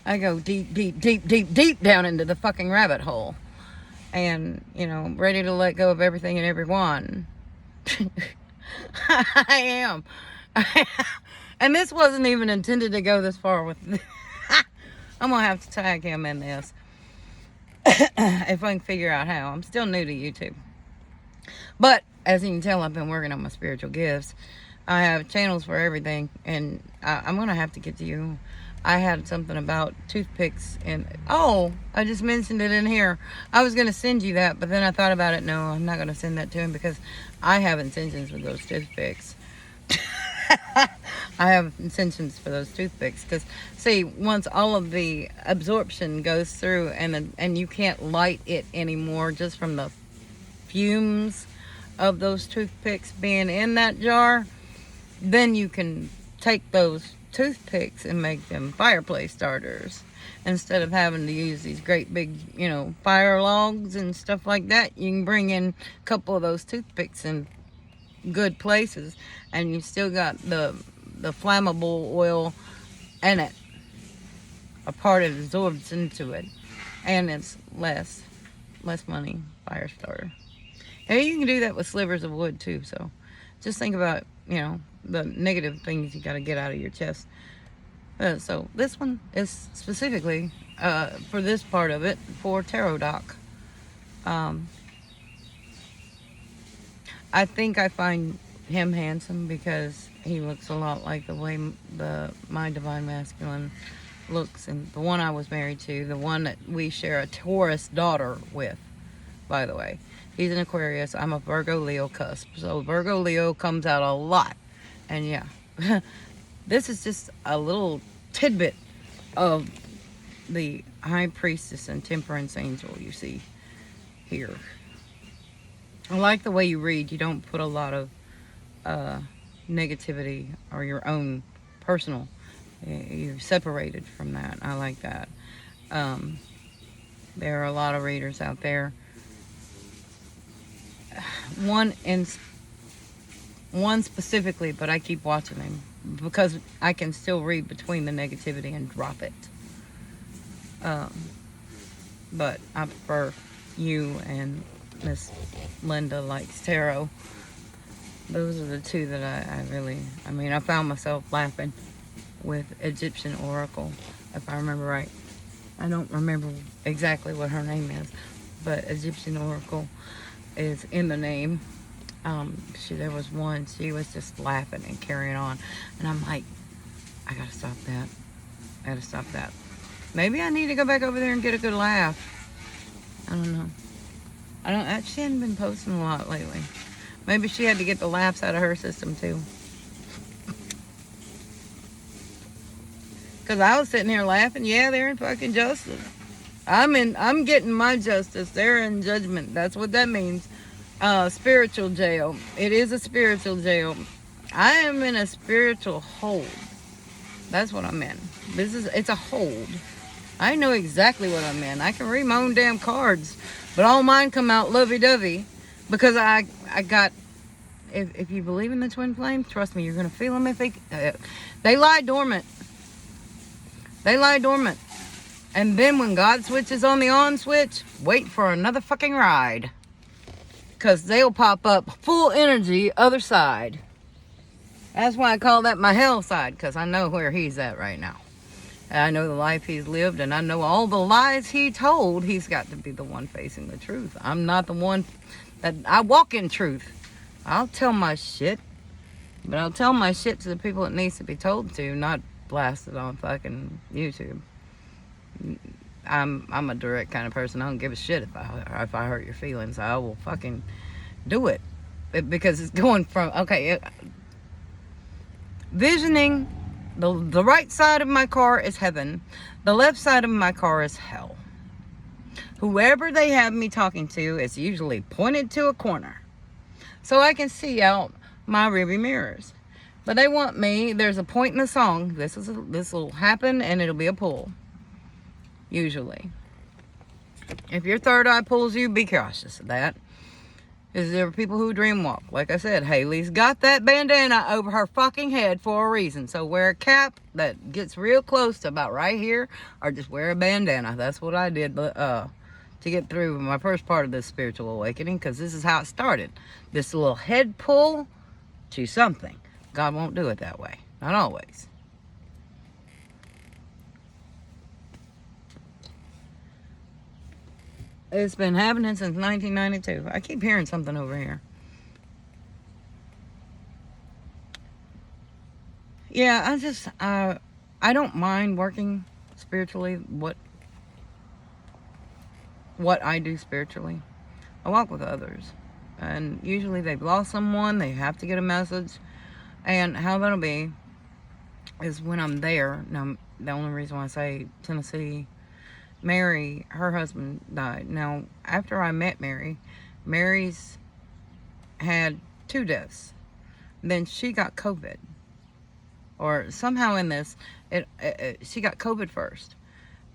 I go deep down into the fucking rabbit hole, and ready to let go of everything and everyone. I am. And this wasn't even intended to go this far with I'm gonna have to tag him in this if I can figure out how. I'm still new to YouTube, but as you can tell, I've been working on my spiritual gifts. I have channels for everything, and I'm gonna have to get to you. I had something about toothpicks, and I just mentioned it in here. I was gonna send you that, but then I thought about it. No, I'm not gonna send that to him, because I have intentions with those toothpicks. I have intentions for those toothpicks, because see, once all of the absorption goes through, and you can't light it anymore, just from the fumes of those toothpicks being in that jar, then you can take those toothpicks and make them fireplace starters, instead of having to use these great big fire logs and stuff like that. You can bring in a couple of those toothpicks in good places, and you still got the flammable oil in it. A part of it absorbs into it, and it's less money fire starter. And you can do that with slivers of wood too. So just think about the negative things you got to get out of your chest. So this one is specifically for this part of it for Tarot Doc. I think I find him handsome because he looks a lot like the way my Divine Masculine looks, and the one I was married to, the one that we share a Taurus daughter with, by the way. He's an Aquarius. I'm a Virgo Leo cusp. So Virgo Leo comes out a lot. And yeah, this is just a little tidbit of the High Priestess and Temperance Angel you see here. I like the way you read. You don't put a lot of negativity or your own personal. You're separated from that. I like that. There are a lot of readers out there. One specifically, but I keep watching him because I can still read between the negativity and drop it. But I prefer you and Miss Linda likes tarot. Those are the two that I found myself laughing with Egyptian Oracle, if I remember right. I don't remember exactly what her name is, but Egyptian Oracle is in the name. There was one, she was just laughing and carrying on. And I'm like, I gotta stop that. Maybe I need to go back over there and get a good laugh. I don't know. She hadn't been posting a lot lately. Maybe she had to get the laughs out of her system too. Because I was sitting here laughing. Yeah, they're in fucking justice. I'm getting my justice. They're in judgment. That's what that means. Spiritual jail. It is a spiritual jail. I am in a spiritual hold. That's what I'm in. It's a hold. I know exactly what I'm in. I can read my own damn cards, but all mine come out lovey-dovey because I got. If you believe in the twin flames, trust me, you're gonna feel them if they lie dormant. They lie dormant. And then when God switches on the on switch, wait for another fucking ride. Because they'll pop up full energy other side. That's why I call that my hell side. Because I know where he's at right now. And I know the life he's lived. And I know all the lies he told. He's got to be the one facing the truth. I'm not the one that I walk in truth. I'll tell my shit. But I'll tell my shit to the people it needs to be told to. Not blasted on fucking YouTube. I'm a direct kind of person. I don't give a shit if I hurt your feelings. I will fucking do it. Because it's going from, visioning, the right side of my car is heaven. The left side of my car is hell. Whoever they have me talking to is usually pointed to a corner. So I can see out my rearview mirrors. But they want me, there's a point in the song, this will happen and it'll be a pull. Usually. If your third eye pulls you, be cautious of that. Because there are people who dream walk. Like I said, Haley's got that bandana over her fucking head for a reason. So wear a cap that gets real close to about right here, or just wear a bandana. That's what I did to get through my first part of this spiritual awakening, because this is how it started. This little head pull to something. God won't do it that way. Not always. It's been happening since 1992. I keep hearing something over here. Yeah, I don't mind working spiritually, what I do spiritually. I walk with others. And usually they've lost someone, they have to get a message. And how that'll be is when I'm there. Now, the only reason why I say Tennessee, Mary, her husband died. Now, after I met Mary, Mary's had 2 deaths. Then she got COVID. Or somehow in this, she got COVID first.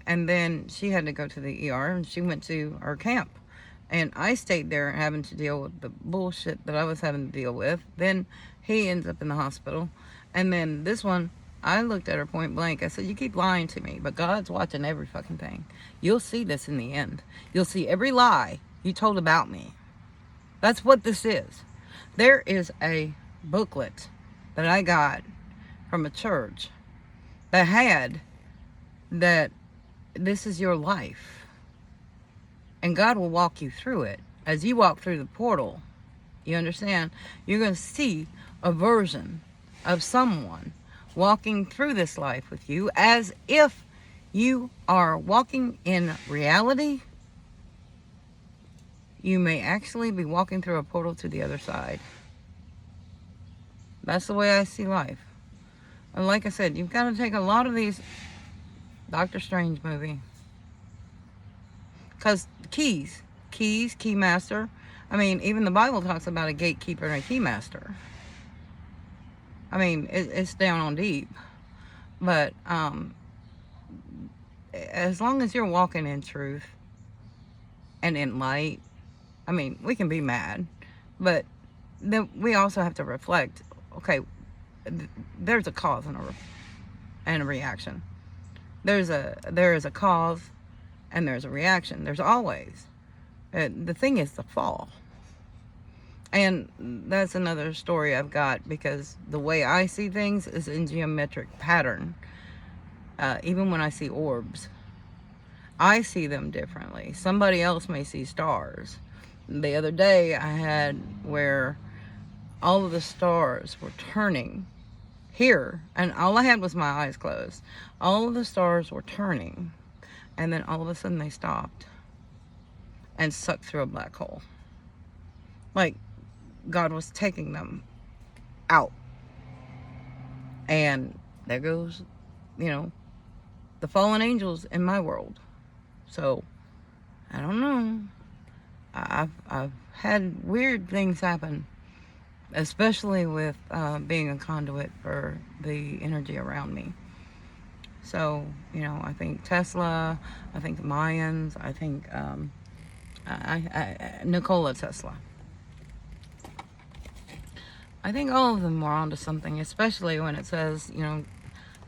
And then she had to go to the ER and she went to her camp. And I stayed there having to deal with the bullshit that I was having to deal with. Then he ends up in the hospital. And then this one, I looked at her point blank. I said, you keep lying to me, but God's watching every fucking thing. You'll see this in the end. You'll see every lie you told about me. That's what this is. There is a booklet that I got from a church that had that this is your life. And God will walk you through it. As you walk through the portal, you understand? You're going to see a version of someone walking through this life with you as if You are walking in reality. You may actually be walking through a portal to the other side. That's the way I see life. And like I said, you've got to take a lot of these Doctor Strange movie. Because key master. I mean, even the Bible talks about a gatekeeper and a key master. I mean, it's down on deep. But as long as you're walking in truth and in light, I mean, we can be mad, but then we also have to reflect, okay, there's a cause and a reaction. There is a cause and there's a reaction. There's always. The thing is the fall. And that's another story I've got, because the way I see things is in geometric pattern. Even when I see orbs, I see them differently. Somebody else may see stars. The other day I had where all of the stars were turning here, and all I had was my eyes closed. All of the stars were turning, and then all of a sudden they stopped and sucked through a black hole. Like God was taking them out. And there goes, the fallen angels in my world. So, I don't know. I've had weird things happen, especially with being a conduit for the energy around me. So, I think Tesla, I think the Mayans, I think Nikola Tesla. I think all of them were onto something, especially when it says,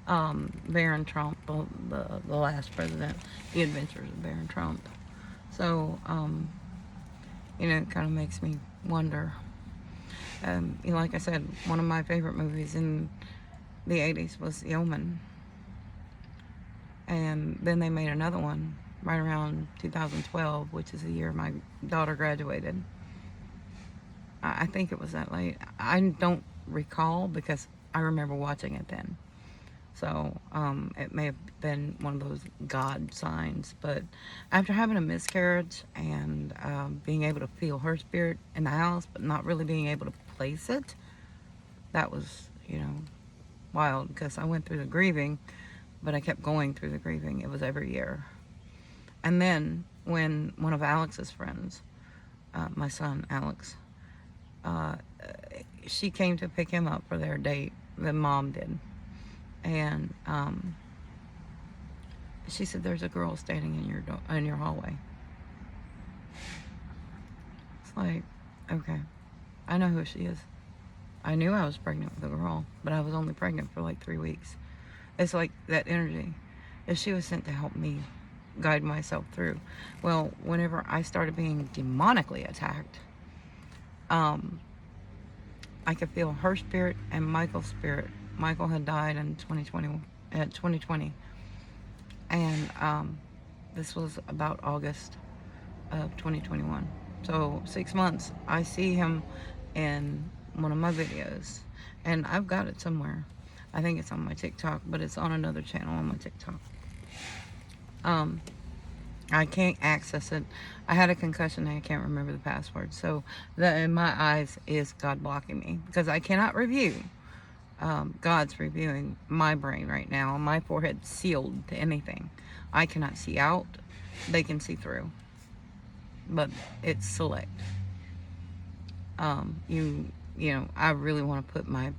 Baron Trump, the last president, the adventures of Baron Trump. So, it kind of makes me wonder. Like I said, one of my favorite movies in the 80s was The Omen. And then they made another one right around 2012, which is the year my daughter graduated. I think it was that late. I don't recall because I remember watching it then. So it may have been one of those God signs. But after having a miscarriage and being able to feel her spirit in the house, but not really being able to place it, that was, wild, because I went through the grieving, but I kept going through the grieving. It was every year. And then when one of Alex's friends, my son Alex, she came to pick him up for their date, the mom did. And she said, "There's a girl standing in your hallway." It's like, okay, I know who she is. I knew I was pregnant with a girl, but I was only pregnant for like 3 weeks. It's like that energy. If she was sent to help me guide myself through. Well, whenever I started being demonically attacked, I could feel her spirit and Michael's spirit. Michael had died in 2020. And this was about August of 2021. So 6 months. I see him in one of my videos. And I've got it somewhere. I think it's on my TikTok, but it's on another channel on my TikTok. I can't access it. I had a concussion and I can't remember the password. So that in my eyes is God blocking me, because I cannot review. God's reviewing my brain right now. My forehead's sealed to anything. I cannot see out. They can see through. But it's select. I really want to put my